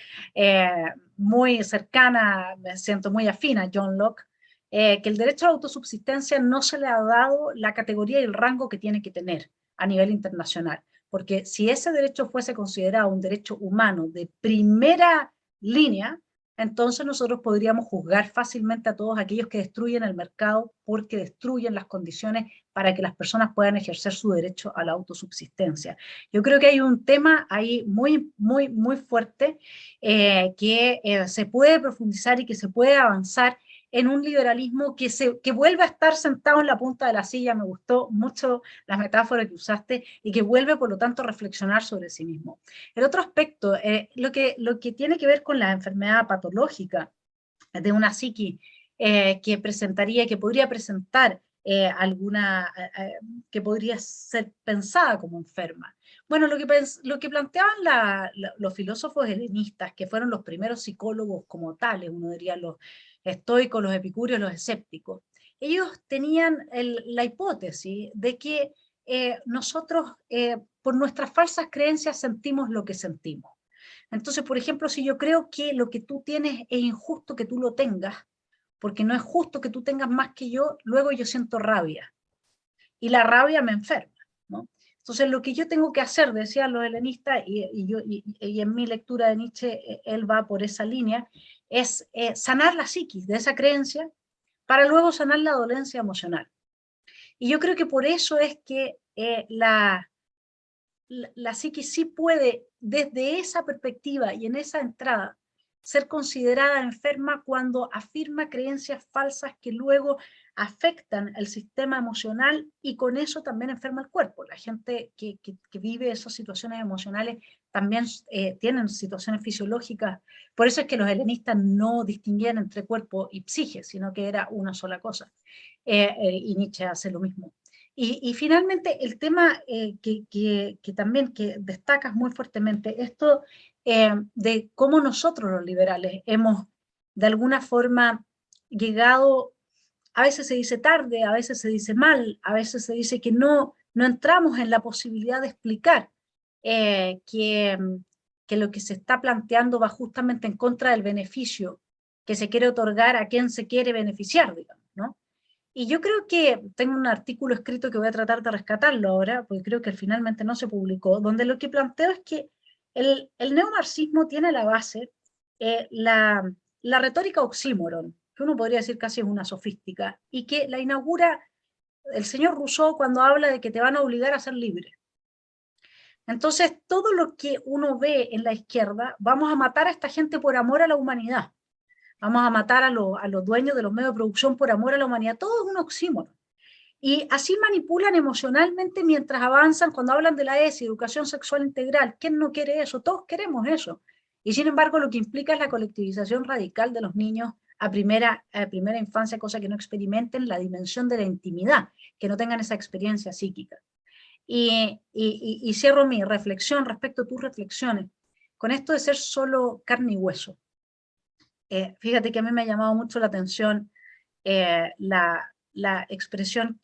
muy cercana, me siento muy afín a John Locke, que el derecho a la autosubsistencia no se le ha dado la categoría y el rango que tiene que tener a nivel internacional. Porque si ese derecho fuese considerado un derecho humano de primera línea, entonces nosotros podríamos juzgar fácilmente a todos aquellos que destruyen el mercado porque destruyen las condiciones para que las personas puedan ejercer su derecho a la autosubsistencia. Yo creo que hay un tema ahí muy fuerte que se puede profundizar y que se puede avanzar en un liberalismo que vuelve a estar sentado en la punta de la silla. Me gustó mucho la metáfora que usaste, y que vuelve, por lo tanto, a reflexionar sobre sí mismo. El otro aspecto, lo que tiene que ver con la enfermedad patológica de una psiquis que presentaría, que podría presentar alguna, que podría ser pensada como enferma. Bueno, lo que planteaban los filósofos helenistas, que fueron los primeros psicólogos como tales, uno diría los estoicos, los epicúreos, los escépticos, ellos tenían la hipótesis de que nosotros, por nuestras falsas creencias, sentimos lo que sentimos. Entonces, por ejemplo, si yo creo que lo que tú tienes es injusto que tú lo tengas, porque no es justo que tú tengas más que yo, luego yo siento rabia. Y la rabia me enferma, ¿no? Entonces, lo que yo tengo que hacer, decían los helenistas, y en mi lectura de Nietzsche, él va por esa línea, es sanar la psiquis de esa creencia para luego sanar la dolencia emocional. Y yo creo que por eso es que la psiquis sí puede, desde esa perspectiva y en esa entrada, ser considerada enferma cuando afirma creencias falsas que luego afectan el sistema emocional y con eso también enferma el cuerpo. La gente que vive esas situaciones emocionales también tienen situaciones fisiológicas. Por eso es que los helenistas no distinguían entre cuerpo y psique, sino que era una sola cosa. Y Nietzsche hace lo mismo. Y finalmente el tema que también que destacas muy fuertemente, esto de cómo nosotros los liberales hemos de alguna forma llegado, a veces se dice tarde, a veces se dice mal, a veces se dice que no entramos en la posibilidad de explicar que lo que se está planteando va justamente en contra del beneficio que se quiere otorgar a quien se quiere beneficiar, digamos, ¿no? Y yo creo que tengo un artículo escrito que voy a tratar de rescatarlo ahora, porque creo que finalmente no se publicó, donde lo que planteo es que el neomarxismo tiene a la base la retórica oxímoron, que uno podría decir casi es una sofística, y que la inaugura el señor Rousseau cuando habla de que te van a obligar a ser libre. Entonces, todo lo que uno ve en la izquierda, vamos a matar a esta gente por amor a la humanidad. Vamos a matar a los dueños de los medios de producción por amor a la humanidad. Todo es un oxímoron. Y así manipulan emocionalmente mientras avanzan cuando hablan de la ESI, educación sexual integral. ¿Quién no quiere eso? Todos queremos eso. Y sin embargo, lo que implica es la colectivización radical de los niños a primera infancia, cosa que no experimenten la dimensión de la intimidad, que no tengan esa experiencia psíquica. Y cierro mi reflexión respecto a tus reflexiones, con esto de ser solo carne y hueso. Fíjate que a mí me ha llamado mucho la atención la expresión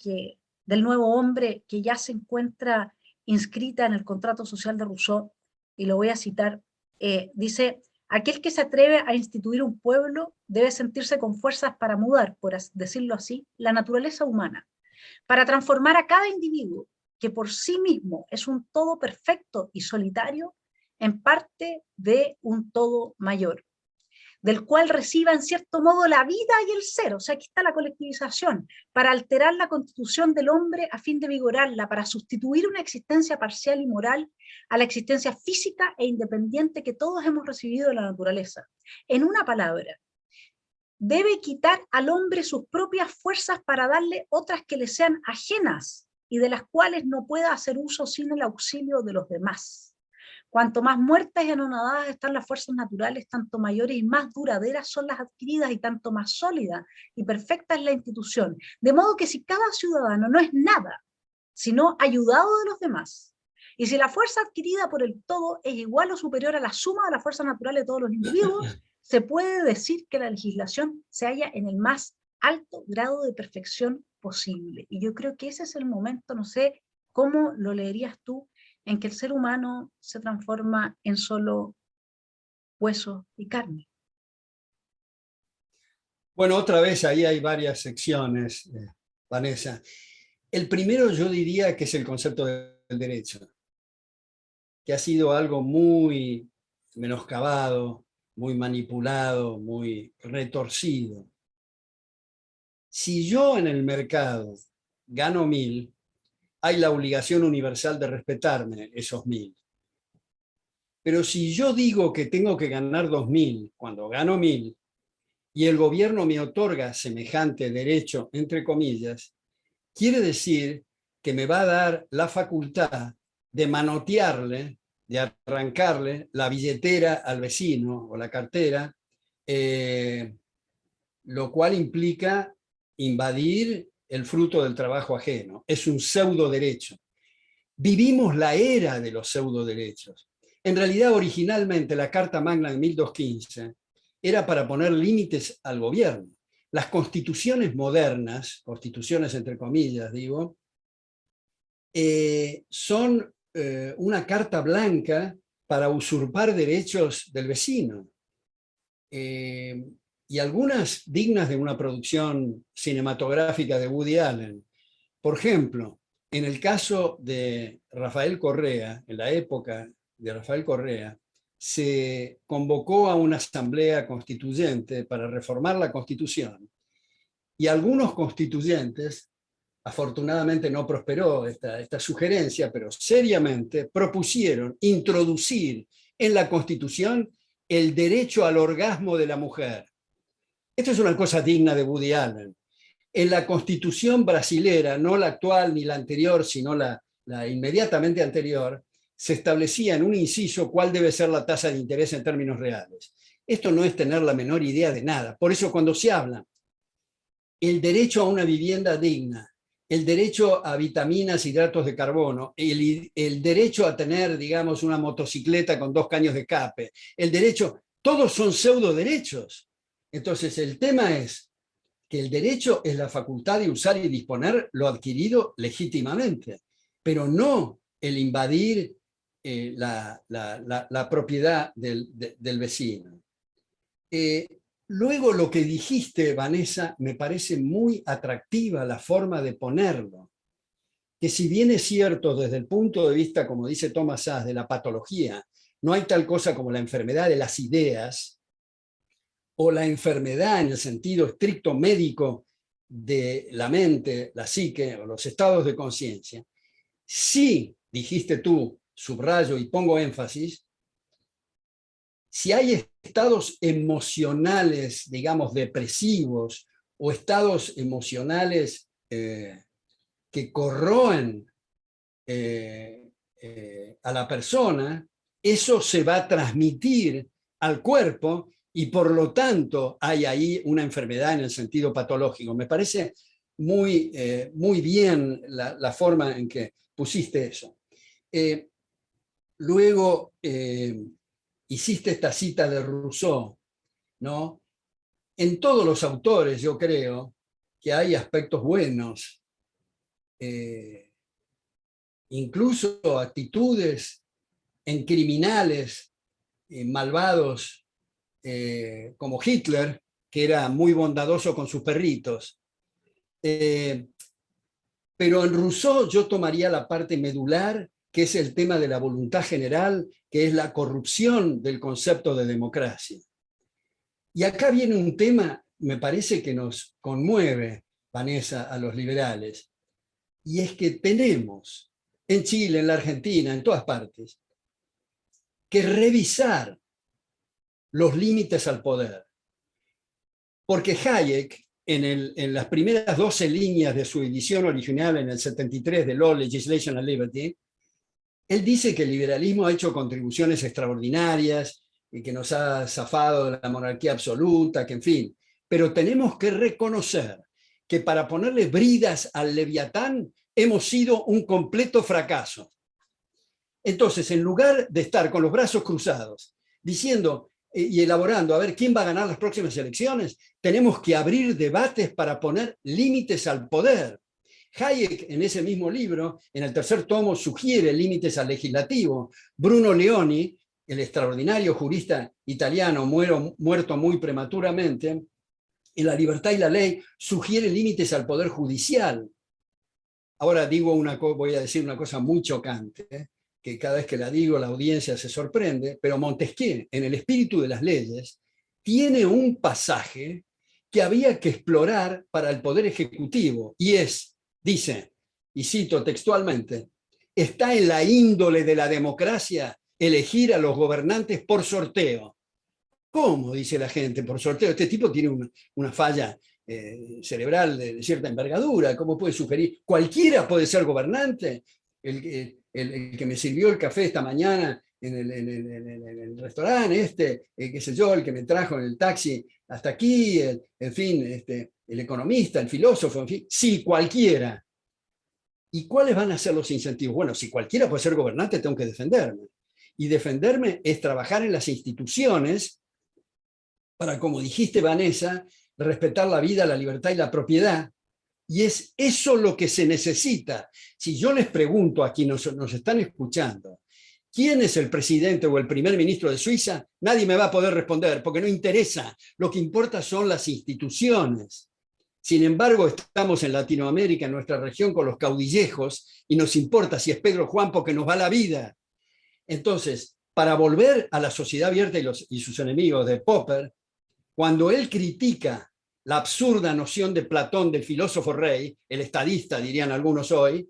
del nuevo hombre que ya se encuentra inscrita en el contrato social de Rousseau, y lo voy a citar, dice: aquel que se atreve a instituir un pueblo debe sentirse con fuerzas para mudar, por decirlo así, la naturaleza humana, para transformar a cada individuo, que por sí mismo es un todo perfecto y solitario, en parte de un todo mayor, del cual reciba en cierto modo la vida y el ser. O sea, aquí está la colectivización, para alterar la constitución del hombre a fin de vigorarla, para sustituir una existencia parcial y moral a la existencia física e independiente que todos hemos recibido de la naturaleza. En una palabra, debe quitar al hombre sus propias fuerzas para darle otras que le sean ajenas y de las cuales no pueda hacer uso sin el auxilio de los demás. Cuanto más muertas y anonadadas están las fuerzas naturales, tanto mayores y más duraderas son las adquiridas y tanto más sólida y perfecta es la institución. De modo que si cada ciudadano no es nada, sino ayudado de los demás, y si la fuerza adquirida por el todo es igual o superior a la suma de la fuerza natural de todos los individuos, se puede decir que la legislación se halla en el más alto grado de perfección posible. Y yo creo que ese es el momento, no sé cómo lo leerías tú, en que el ser humano se transforma en solo hueso y carne. Bueno, otra vez ahí hay varias secciones, Vanessa. El primero yo diría que es el concepto del derecho, que ha sido algo muy menoscabado, muy manipulado, muy retorcido. Si yo en el mercado gano 1.000, hay la obligación universal de respetarme esos 1.000. Pero si yo digo que tengo que ganar 2.000 cuando gano 1.000 y el gobierno me otorga semejante derecho, entre comillas, quiere decir que me va a dar la facultad de manotearle, de arrancarle la billetera al vecino o la cartera, lo cual implica invadir el fruto del trabajo ajeno. Es un pseudo derecho. Vivimos la era de los pseudo derechos. En realidad, originalmente, la Carta Magna de 1215 era para poner límites al gobierno. Las constituciones modernas, constituciones entre comillas, digo, son una carta blanca para usurpar derechos del vecino. Y algunas dignas de una producción cinematográfica de Woody Allen. Por ejemplo, en el caso de Rafael Correa, en la época de Rafael Correa, se convocó a una asamblea constituyente para reformar la Constitución y algunos constituyentes, afortunadamente no prosperó esta sugerencia, pero seriamente propusieron introducir en la Constitución el derecho al orgasmo de la mujer. Esto es una cosa digna de Woody Allen. En la Constitución brasilera, no la actual ni la anterior, sino la inmediatamente anterior, se establecía en un inciso cuál debe ser la tasa de interés en términos reales. Esto no es tener la menor idea de nada. Por eso cuando se habla el derecho a una vivienda digna, el derecho a vitaminas, hidratos de carbono, el derecho a tener, digamos, una motocicleta con 2 caños de escape, el derecho, todos son pseudo derechos. Entonces el tema es que el derecho es la facultad de usar y disponer lo adquirido legítimamente, pero no el invadir la propiedad del vecino. Luego lo que dijiste, Vanessa, me parece muy atractiva la forma de ponerlo, que si bien es cierto desde el punto de vista, como dice Thomas Szasz, de la patología, no hay tal cosa como la enfermedad de las ideas, o la enfermedad en el sentido estricto médico de la mente, la psique o los estados de conciencia, sí, dijiste tú, subrayo y pongo énfasis, si hay estados emocionales, digamos, depresivos o estados emocionales que corroen a la persona, eso se va a transmitir al cuerpo y por lo tanto hay ahí una enfermedad en el sentido patológico. Me parece muy, muy bien la forma en que pusiste eso. Luego hiciste esta cita de Rousseau, ¿no? En todos los autores yo creo que hay aspectos buenos, incluso actitudes en criminales malvados como Hitler, que era muy bondadoso con sus perritos. Pero en Rousseau yo tomaría la parte medular, que es el tema de la voluntad general, que es la corrupción del concepto de democracia. Y acá viene un tema, me parece que nos conmueve, Vanessa, a los liberales, y es que tenemos en Chile, en la Argentina, en todas partes, que revisar los límites al poder. Porque Hayek, en las primeras 12 líneas de su edición original en el 73 de Law, Legislation and Liberty, Él dice que el liberalismo ha hecho contribuciones extraordinarias y que nos ha zafado de la monarquía absoluta, que en fin, pero tenemos que reconocer que para ponerle bridas al Leviatán hemos sido un completo fracaso. Entonces, en lugar de estar con los brazos cruzados, diciendo y elaborando a ver quién va a ganar las próximas elecciones, tenemos que abrir debates para poner límites al poder. Hayek, en ese mismo libro, en el tercer tomo, sugiere límites al legislativo. Bruno Leoni, el extraordinario jurista italiano muerto muy prematuramente, en La libertad y la ley, sugiere límites al poder judicial. Ahora voy a decir una cosa muy chocante, que cada vez que la digo la audiencia se sorprende, pero Montesquieu, en El espíritu de las leyes, tiene un pasaje que había que explorar para el poder ejecutivo, y dice, y cito textualmente, está en la índole de la democracia elegir a los gobernantes por sorteo. ¿Cómo? Dice la gente, por sorteo. Este tipo tiene una falla cerebral de cierta envergadura. ¿Cómo puede sugerir? Cualquiera puede ser gobernante. El que me sirvió el café esta mañana en el restaurante, qué sé yo, el que me trajo en el taxi hasta aquí, en fin, el economista, el filósofo, en fin, sí, cualquiera. ¿Y cuáles van a ser los incentivos? Bueno, si cualquiera puede ser gobernante, tengo que defenderme. Y defenderme es trabajar en las instituciones para, como dijiste, Vanessa, respetar la vida, la libertad y la propiedad. Y es eso lo que se necesita. Si yo les pregunto a quienes nos están escuchando, ¿quién es el presidente o el primer ministro de Suiza? Nadie me va a poder responder porque no interesa. Lo que importa son las instituciones. Sin embargo, estamos en Latinoamérica, en nuestra región, con los caudillejos, y nos importa si es Pedro Juan porque nos va la vida. Entonces, para volver a la sociedad abierta y sus enemigos de Popper, cuando él critica la absurda noción de Platón del filósofo rey, el estadista dirían algunos hoy,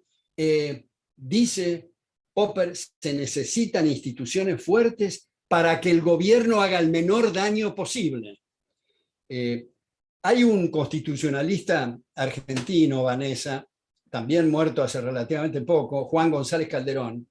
dice Popper, se necesitan instituciones fuertes para que el gobierno haga el menor daño posible. Hay un constitucionalista argentino, Vanessa, también muerto hace relativamente poco, Juan González Calderón,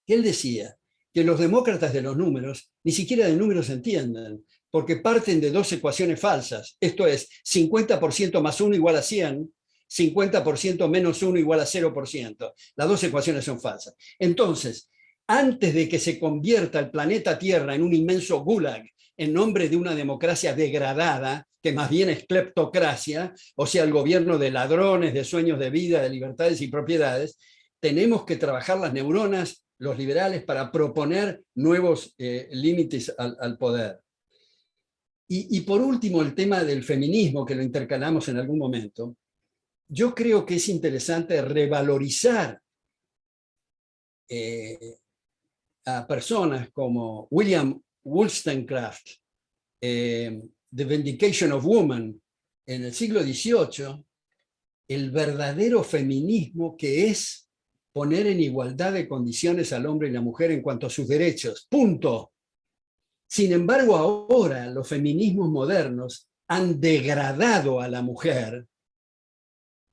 que él decía que los demócratas de los números ni siquiera de números entienden, porque parten de dos ecuaciones falsas. Esto es, 50% más 1 igual a 100, 50% menos 1 igual a 0%. Las dos ecuaciones son falsas. Entonces, antes de que se convierta el planeta Tierra en un inmenso gulag en nombre de una democracia degradada, que más bien es cleptocracia, o sea, el gobierno de ladrones, de sueños de vida, de libertades y propiedades, tenemos que trabajar las neuronas, los liberales, para proponer nuevos límites al poder. Y por último, el tema del feminismo, que lo intercalamos en algún momento. Yo creo que es interesante revalorizar a personas como William Wollstonecraft, The Vindication of Woman, en el siglo XVIII, el verdadero feminismo, que es poner en igualdad de condiciones al hombre y la mujer en cuanto a sus derechos. Punto. Sin embargo, ahora los feminismos modernos han degradado a la mujer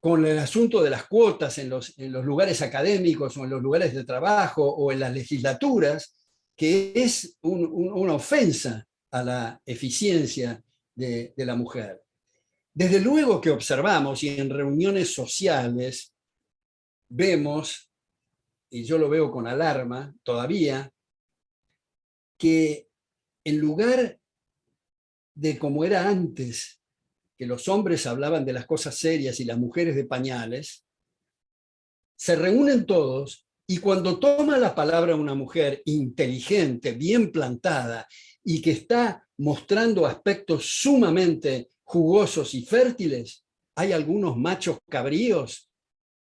con el asunto de las cuotas en los lugares académicos o en los lugares de trabajo o en las legislaturas, que es una ofensa a la eficiencia de la mujer. Desde luego que observamos, y en reuniones sociales vemos, y yo lo veo con alarma todavía, que en lugar de como era antes, que los hombres hablaban de las cosas serias y las mujeres de pañales, se reúnen todos y cuando toma la palabra una mujer inteligente, bien plantada y que está mostrando aspectos sumamente jugosos y fértiles, hay algunos machos cabríos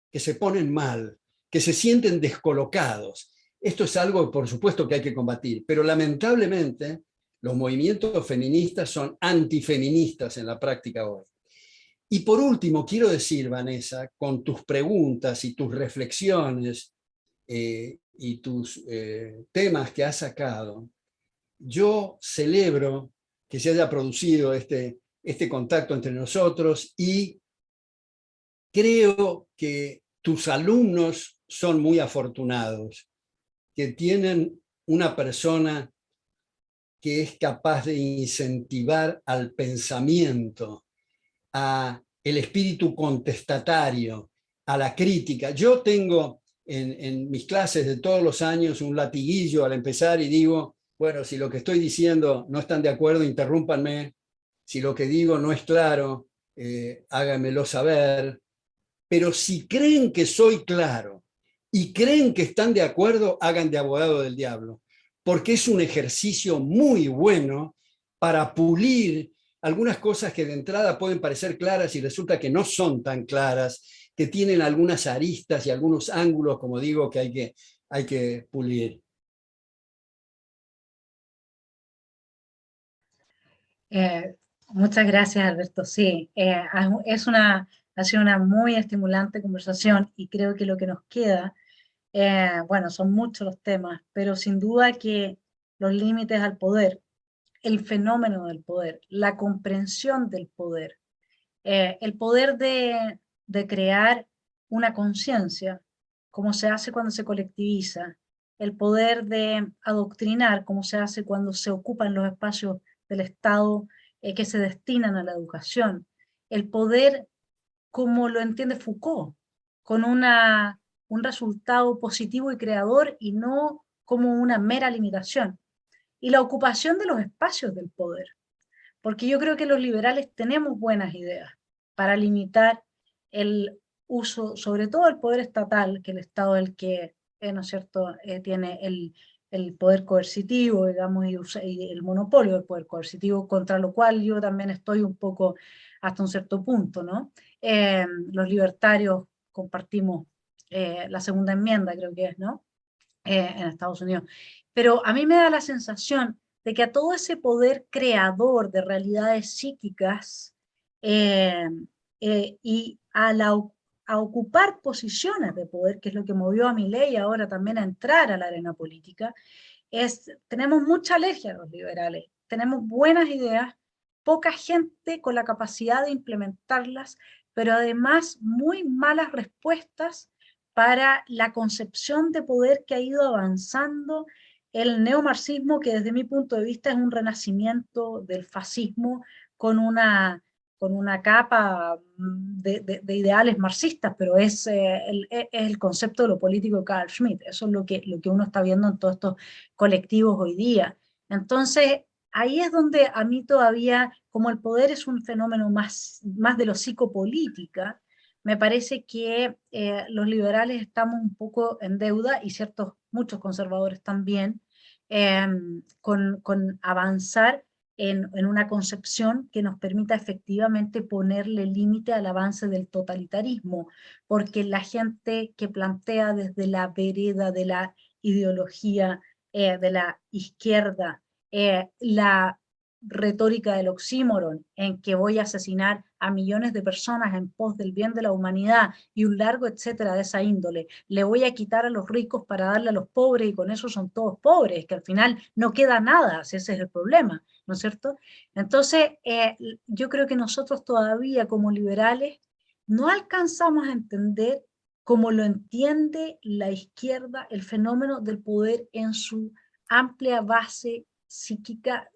que se ponen mal, que se sienten descolocados. Esto es algo, por supuesto, que hay que combatir, pero lamentablemente los movimientos feministas son antifeministas en la práctica hoy. Y por último, quiero decir, Vanessa, con tus preguntas y tus reflexiones y tus temas que has sacado, yo celebro que se haya producido este contacto entre nosotros y creo que tus alumnos son muy afortunados que tienen una persona que es capaz de incentivar al pensamiento, a el espíritu contestatario, a la crítica. Yo tengo en mis clases de todos los años un latiguillo al empezar y digo, bueno, si lo que estoy diciendo no están de acuerdo, interrúmpanme. Si lo que digo no es claro, háganmelo saber. Pero si creen que soy claro y creen que están de acuerdo, hagan de abogado del diablo, porque es un ejercicio muy bueno para pulir algunas cosas que de entrada pueden parecer claras y resulta que no son tan claras, que tienen algunas aristas y algunos ángulos, como digo, que hay que pulir. Eh, Muchas gracias, Alberto. Sí, ha sido una muy estimulante conversación y creo que lo que nos queda, bueno, son muchos los temas, pero sin duda que los límites al poder, el fenómeno del poder, la comprensión del poder, el poder de crear una conciencia, como se hace cuando se colectiviza, el poder de adoctrinar, como se hace cuando se ocupan los espacios del Estado que se destinan a la educación, el poder como lo entiende Foucault, con un resultado positivo y creador y no como una mera limitación, y la ocupación de los espacios del poder porque yo creo que los liberales tenemos buenas ideas para limitar el uso, sobre todo el poder estatal, que el Estado es el que, ¿no es cierto?, tiene el poder coercitivo, digamos, y el monopolio del poder coercitivo, contra lo cual yo también estoy un poco hasta un cierto punto, ¿no? Los libertarios compartimos la segunda enmienda, creo que es, ¿no? En Estados Unidos. Pero a mí me da la sensación de que a todo ese poder creador de realidades psíquicas eh, y a ocupar posiciones de poder, que es lo que movió a Milei ahora también a entrar a la arena política, tenemos mucha alergia a los liberales, tenemos buenas ideas, poca gente con la capacidad de implementarlas, pero además muy malas respuestas para la concepción de poder que ha ido avanzando el neomarxismo, que desde mi punto de vista es un renacimiento del fascismo con con una capa de ideales marxistas, pero es el concepto de lo político de Carl Schmitt. Eso es lo que uno está viendo en todos estos colectivos hoy día. Entonces, ahí es donde a mí todavía, como el poder es un fenómeno más de lo psicopolítica, me parece que los liberales estamos un poco en deuda y muchos conservadores también, eh, con avanzar en una concepción que nos permita efectivamente ponerle límite al avance del totalitarismo, porque la gente que plantea desde la vereda de la ideología de la izquierda, la retórica del oxímoron, en que voy a asesinar a millones de personas en pos del bien de la humanidad y un largo etcétera de esa índole, le voy a quitar a los ricos para darle a los pobres y con eso son todos pobres, que al final no queda nada, si ese es el problema, ¿no es cierto? Entonces, yo creo que nosotros todavía como liberales no alcanzamos a entender como lo entiende la izquierda el fenómeno del poder en su amplia base psíquica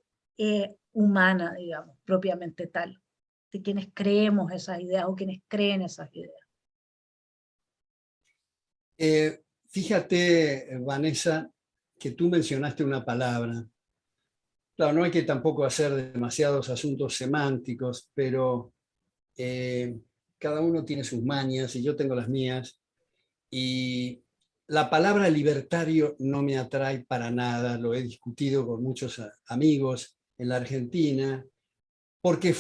humana, digamos, propiamente tal, de quienes creemos esas ideas o quienes creen esas ideas. Fíjate, Vanessa, que tú mencionaste una palabra. Claro, no hay que tampoco hacer demasiados asuntos semánticos, pero cada uno tiene sus mañas y yo tengo las mías. Y la palabra libertario no me atrae para nada, lo he discutido con muchos amigos en la Argentina, porque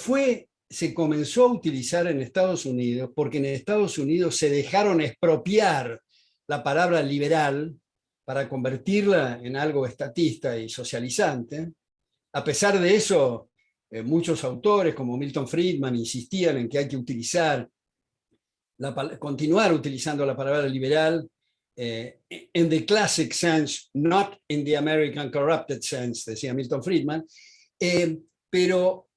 se comenzó a utilizar en Estados Unidos, porque en Estados Unidos se dejaron expropiar la palabra liberal para convertirla en algo estatista y socializante. A pesar de eso, muchos autores como Milton Friedman insistían en que hay que continuar utilizando la palabra liberal in the classic sense, not in the American corrupted sense, decía Milton Friedman. Pero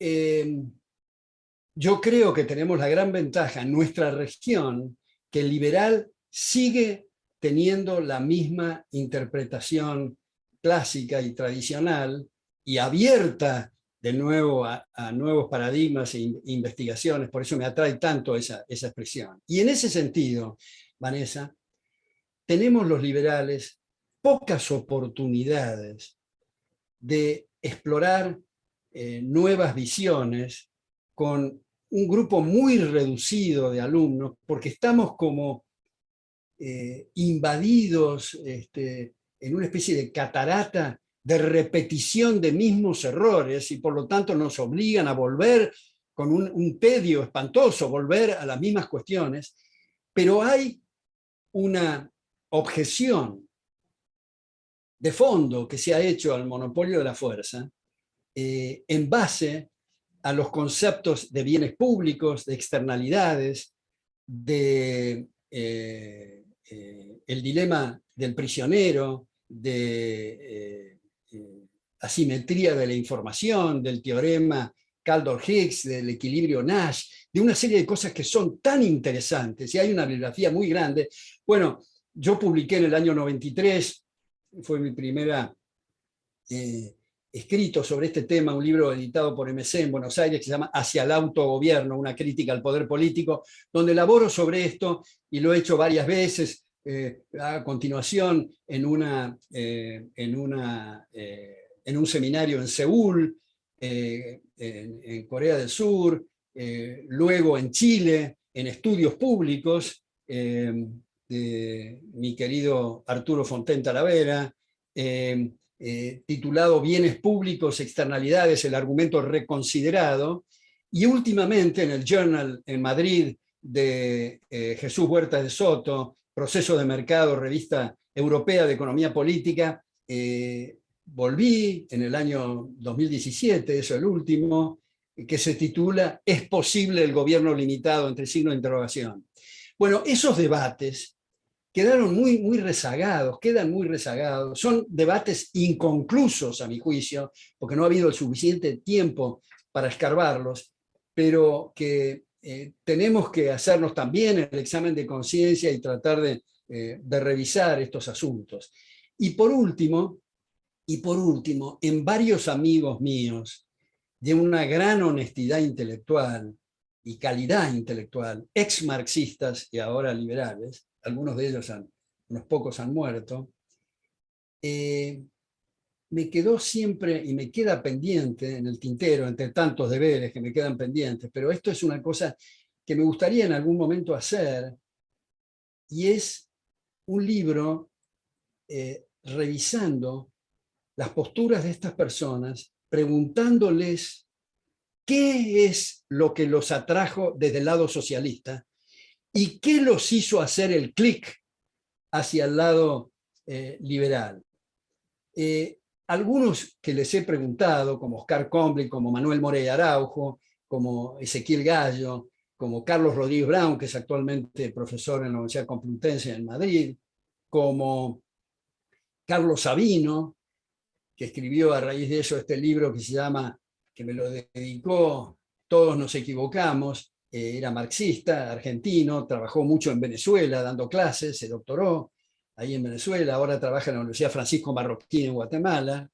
yo creo que tenemos la gran ventaja en nuestra región que el liberal sigue teniendo la misma interpretación clásica y tradicional y abierta de nuevo a nuevos paradigmas e investigaciones. Por eso me atrae tanto esa expresión. Y en ese sentido, Vanessa, tenemos los liberales pocas oportunidades de explorar nuevas visiones con un grupo muy reducido de alumnos, porque estamos como invadidos en una especie de catarata de repetición de mismos errores, y por lo tanto nos obligan a volver con un tedio espantoso, volver a las mismas cuestiones, pero hay una objeción de fondo que se ha hecho al monopolio de la fuerza en base a los conceptos de bienes públicos, de externalidades, de el dilema del prisionero, de asimetría de la información, del teorema Kaldor-Higgs, del equilibrio Nash, de una serie de cosas que son tan interesantes, y hay una bibliografía muy grande. Bueno, yo publiqué en el año 93, fue mi primera escrito sobre este tema, un libro editado por MC en Buenos Aires que se llama Hacia el autogobierno, una crítica al poder político, donde elaboro sobre esto, y lo he hecho varias veces, a continuación en un seminario en Seúl, en Corea del Sur, luego en Chile, en estudios públicos, de mi querido Arturo Fontaine Talavera, titulado Bienes Públicos, Externalidades, el argumento reconsiderado, y últimamente en el Journal en Madrid de Jesús Huerta de Soto, Proceso de Mercado, revista europea de economía política. Volví en el año 2017, eso es el último, que se titula ¿Es posible el gobierno limitado? Entre signos de interrogación. Bueno, esos debates quedaron muy rezagados, quedan muy rezagados. Son debates inconclusos, a mi juicio, porque no ha habido el suficiente tiempo para escarbarlos, pero que tenemos que hacernos también el examen de conciencia y tratar de revisar estos asuntos. Y por último, en varios amigos míos de una gran honestidad intelectual y calidad intelectual, ex marxistas y ahora liberales, algunos de ellos unos pocos han muerto, me quedó siempre y me queda pendiente en el tintero, entre tantos deberes que me quedan pendientes, pero esto es una cosa que me gustaría en algún momento hacer, y es un libro revisando las posturas de estas personas, preguntándoles qué es lo que los atrajo desde el lado socialista y qué los hizo hacer el clic hacia el lado liberal. Algunos que les he preguntado, como Oscar Combli, como Manuel Morey Araujo, como Ezequiel Gallo, como Carlos Rodríguez Brown, que es actualmente profesor en la Universidad Complutense en Madrid, como Carlos Sabino, que escribió a raíz de eso este libro que se llama, que me lo dedicó, Todos nos equivocamos, era marxista, argentino, trabajó mucho en Venezuela dando clases, se doctoró ahí en Venezuela, ahora trabaja en la Universidad Francisco Marroquín en Guatemala,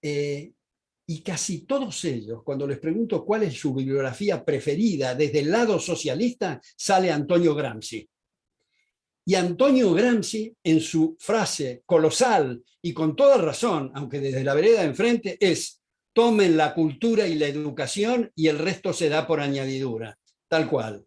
y casi todos ellos, cuando les pregunto cuál es su bibliografía preferida desde el lado socialista, sale Antonio Gramsci. Y Antonio Gramsci, en su frase colosal y con toda razón, aunque desde la vereda de enfrente, es: tomen la cultura y la educación y el resto se da por añadidura. Tal cual.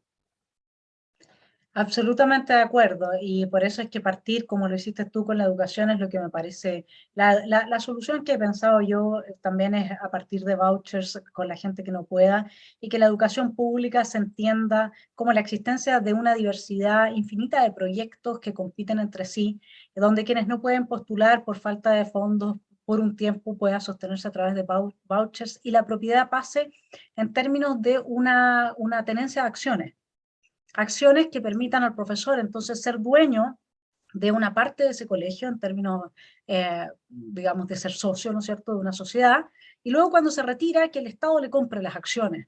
Absolutamente de acuerdo, y por eso es que partir, como lo hiciste tú, con la educación es lo que me parece, la solución que he pensado yo también es a partir de vouchers con la gente que no pueda, y que la educación pública se entienda como la existencia de una diversidad infinita de proyectos que compiten entre sí, donde quienes no pueden postular por falta de fondos por un tiempo pueda sostenerse a través de vouchers, y la propiedad pase en términos de una tenencia de acciones que permitan al profesor entonces ser dueño de una parte de ese colegio en términos, digamos, de ser socio, ¿no es cierto?, de una sociedad, y luego cuando se retira, que el Estado le compre las acciones.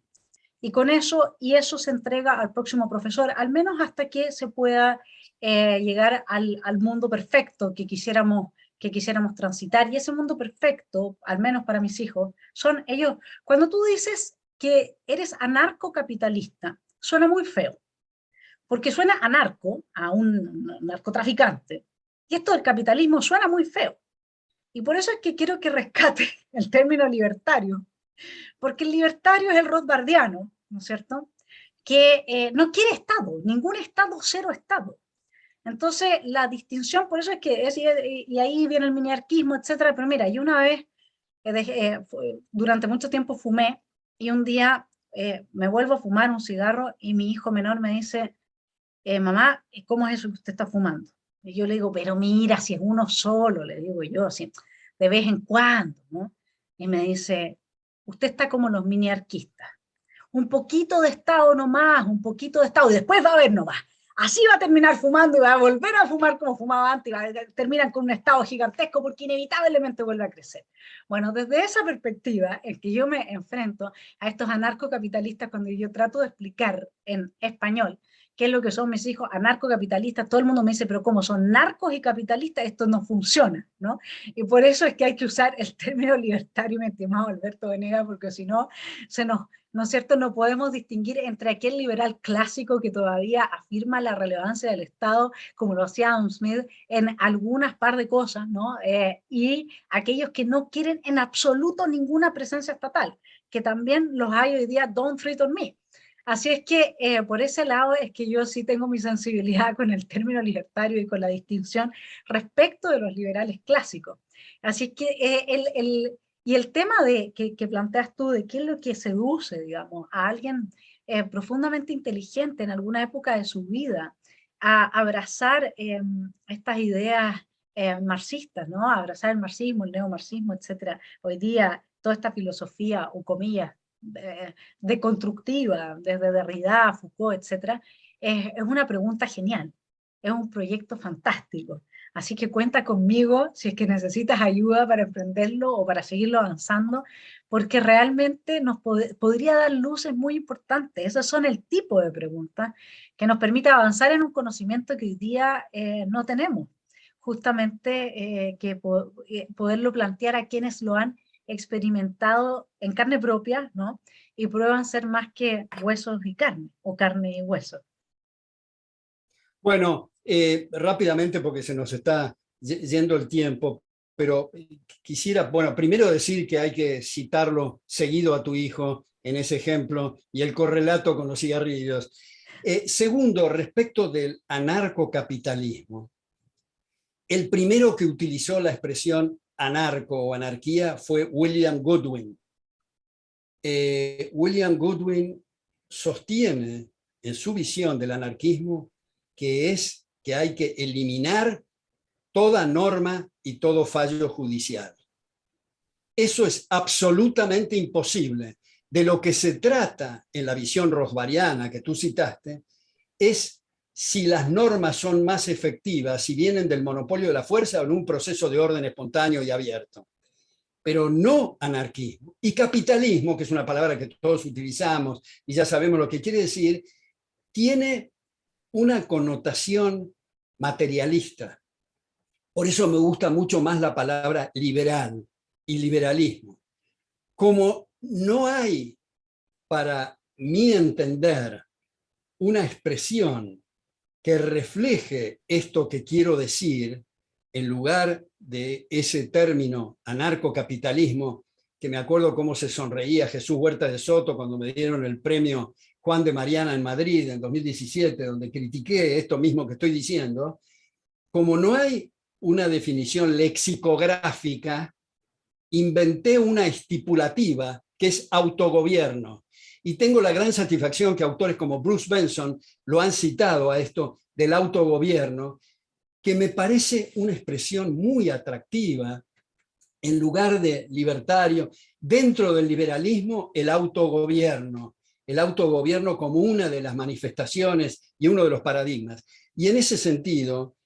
Y con eso, y eso se entrega al próximo profesor, al menos hasta que se pueda llegar al mundo perfecto que quisiéramos transitar. Y ese mundo perfecto, al menos para mis hijos, son ellos. Cuando tú dices que eres anarcocapitalista, suena muy feo, porque suena anarco a un narcotraficante. Y esto del capitalismo suena muy feo. Y por eso es que quiero que rescate el término libertario, porque el libertario es el rothbardiano, ¿no es cierto?, que no quiere Estado, ningún Estado, cero Estado. Entonces, la distinción, por eso es que, y ahí viene el miniarquismo, etcétera. Pero mira, yo una vez, durante mucho tiempo fumé, y un día me vuelvo a fumar un cigarro, y mi hijo menor me dice, mamá, ¿cómo es eso que usted está fumando? Y yo le digo, pero mira, si es uno solo, le digo yo, así, de vez en cuando, ¿no? Y me dice, usted está como los miniarquistas, un poquito de Estado nomás, un poquito de Estado, y después va a haber nomás. Así va a terminar fumando y va a volver a fumar como fumaba antes, y terminan con un Estado gigantesco porque inevitablemente vuelve a crecer. Bueno, desde esa perspectiva es que yo me enfrento a estos anarcocapitalistas cuando yo trato de explicar en español qué es lo que son mis hijos anarcocapitalistas. Todo el mundo me dice, pero ¿cómo son narcos y capitalistas? Esto no funciona, ¿no? Y por eso es que hay que usar el término libertario, mi estimado Alberto Venegas, porque si no, ¿no es cierto?, no podemos distinguir entre aquel liberal clásico que todavía afirma la relevancia del Estado, como lo hacía Adam Smith en algunas par de cosas, ¿no? Y aquellos que no quieren en absoluto ninguna presencia estatal, que también los hay hoy día, don't treat on me. Así es que por ese lado es que yo sí tengo mi sensibilidad con el término libertario y con la distinción respecto de los liberales clásicos. Así es que y el tema que planteas tú de qué es lo que seduce, digamos, a alguien profundamente inteligente en alguna época de su vida a abrazar estas ideas marxistas, ¿no? A abrazar el marxismo, el neomarxismo, etcétera. Hoy día toda esta filosofía, o comillas, deconstructiva, desde Derrida, Foucault, etcétera, es una pregunta genial, es un proyecto fantástico. Así que cuenta conmigo si es que necesitas ayuda para emprenderlo o para seguirlo avanzando, porque realmente nos podría dar luces muy importantes. Esos son el tipo de preguntas que nos permite avanzar en un conocimiento que hoy día no tenemos. Justamente poderlo plantear a quienes lo han experimentado en carne propia, ¿no? Y prueban ser más que huesos y carne, o carne y hueso. Bueno, rápidamente porque se nos está yendo el tiempo, pero quisiera, bueno, primero decir que hay que citarlo seguido a tu hijo en ese ejemplo y el correlato con los cigarrillos. Segundo, respecto del anarcocapitalismo, el primero que utilizó la expresión anarco o anarquía fue William Goodwin. William Goodwin sostiene en su visión del anarquismo que es que hay que eliminar toda norma y todo fallo judicial. Eso es absolutamente imposible. De lo que se trata en la visión rothbardiana que tú citaste es si las normas son más efectivas, si vienen del monopolio de la fuerza o en un proceso de orden espontáneo y abierto. Pero no anarquismo. Y capitalismo, que es una palabra que todos utilizamos y ya sabemos lo que quiere decir, tiene una connotación materialista. Por eso me gusta mucho más la palabra liberal y liberalismo. Como no hay, para mi entender, una expresión que refleje esto que quiero decir, en lugar de ese término anarcocapitalismo, que me acuerdo cómo se sonreía Jesús Huerta de Soto cuando me dieron el premio Juan de Mariana en Madrid en 2017, donde critiqué esto mismo que estoy diciendo. Como no hay una definición lexicográfica, inventé una estipulativa que es autogobierno. Y tengo la gran satisfacción que autores como Bruce Benson lo han citado a esto del autogobierno, que me parece una expresión muy atractiva en lugar de libertario. Dentro del liberalismo, el autogobierno como una de las manifestaciones y uno de los paradigmas. Y en ese sentido,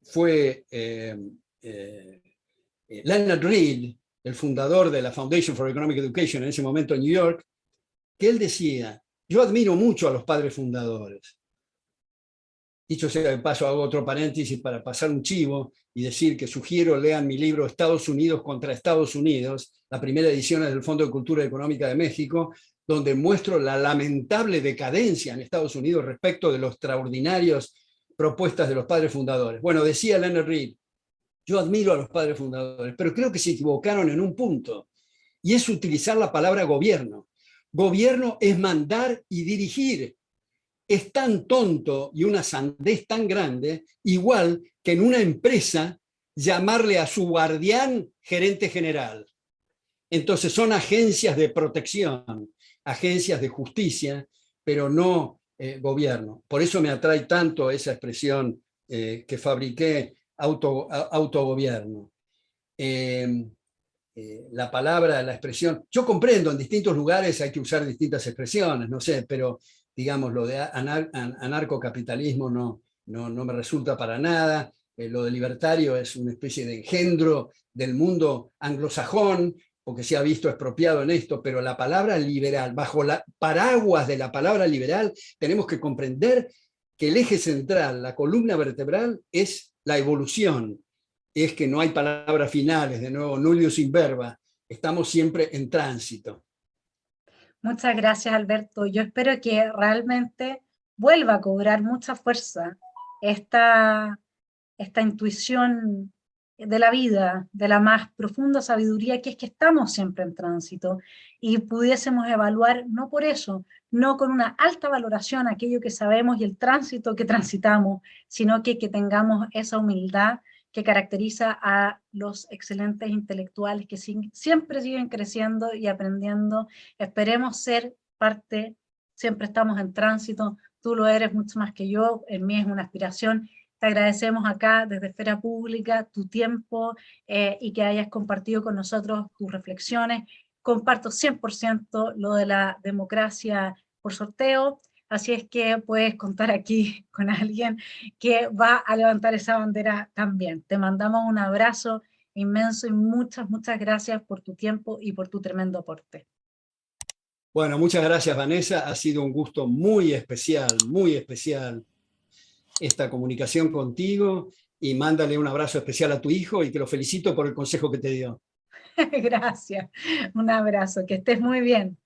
fue Leonard Read, el fundador de la Foundation for Economic Education en ese momento en New York, que él decía, yo admiro mucho a los padres fundadores Dicho sea de paso, hago otro paréntesis para pasar un chivo y decir que sugiero lean mi libro Estados Unidos contra Estados Unidos. La primera edición es del Fondo de Cultura Económica de México, donde muestro la lamentable decadencia en Estados Unidos respecto de los extraordinarios propuestas de los padres fundadores. Bueno, decía Leonard Read, yo admiro a los padres fundadores, pero creo que se equivocaron en un punto, y es utilizar la palabra gobierno. Gobierno es mandar y dirigir. Es tan tonto y una sandez tan grande, igual que en una empresa llamarle a su guardián gerente general. Entonces son agencias de protección, agencias de justicia, pero no gobierno. Por eso me atrae tanto esa expresión que fabriqué, autogobierno. La palabra, la expresión, yo comprendo, en distintos lugares hay que usar distintas expresiones, no sé, pero digamos, lo de anarcocapitalismo no me resulta para nada. Lo de libertario es una especie de engendro del mundo anglosajón, porque se ha visto expropiado en esto, pero la palabra liberal, bajo la paraguas de la palabra liberal, tenemos que comprender que el eje central, la columna vertebral, es la evolución, es que no hay palabras finales, de nuevo, nullius in verba, estamos siempre en tránsito. Muchas gracias, Alberto. Yo espero que realmente vuelva a cobrar mucha fuerza esta intuición de la vida, de la más profunda sabiduría, que es que estamos siempre en tránsito, y pudiésemos evaluar, no por eso, no con una alta valoración aquello que sabemos y el tránsito que transitamos, sino que tengamos esa humildad que caracteriza a los excelentes intelectuales que siempre siguen creciendo y aprendiendo. Esperemos ser parte, siempre estamos en tránsito, tú lo eres mucho más que yo, en mí es una aspiración. Te agradecemos acá desde Esfera Pública tu tiempo y que hayas compartido con nosotros tus reflexiones. Comparto 100% lo de la democracia por sorteo, así es que puedes contar aquí con alguien que va a levantar esa bandera también. Te mandamos un abrazo inmenso y muchas gracias por tu tiempo y por tu tremendo aporte. Bueno, muchas gracias, Vanessa. Ha sido un gusto muy especial esta comunicación contigo, y mándale un abrazo especial a tu hijo y que lo felicito por el consejo que te dio. Gracias, un abrazo, que estés muy bien.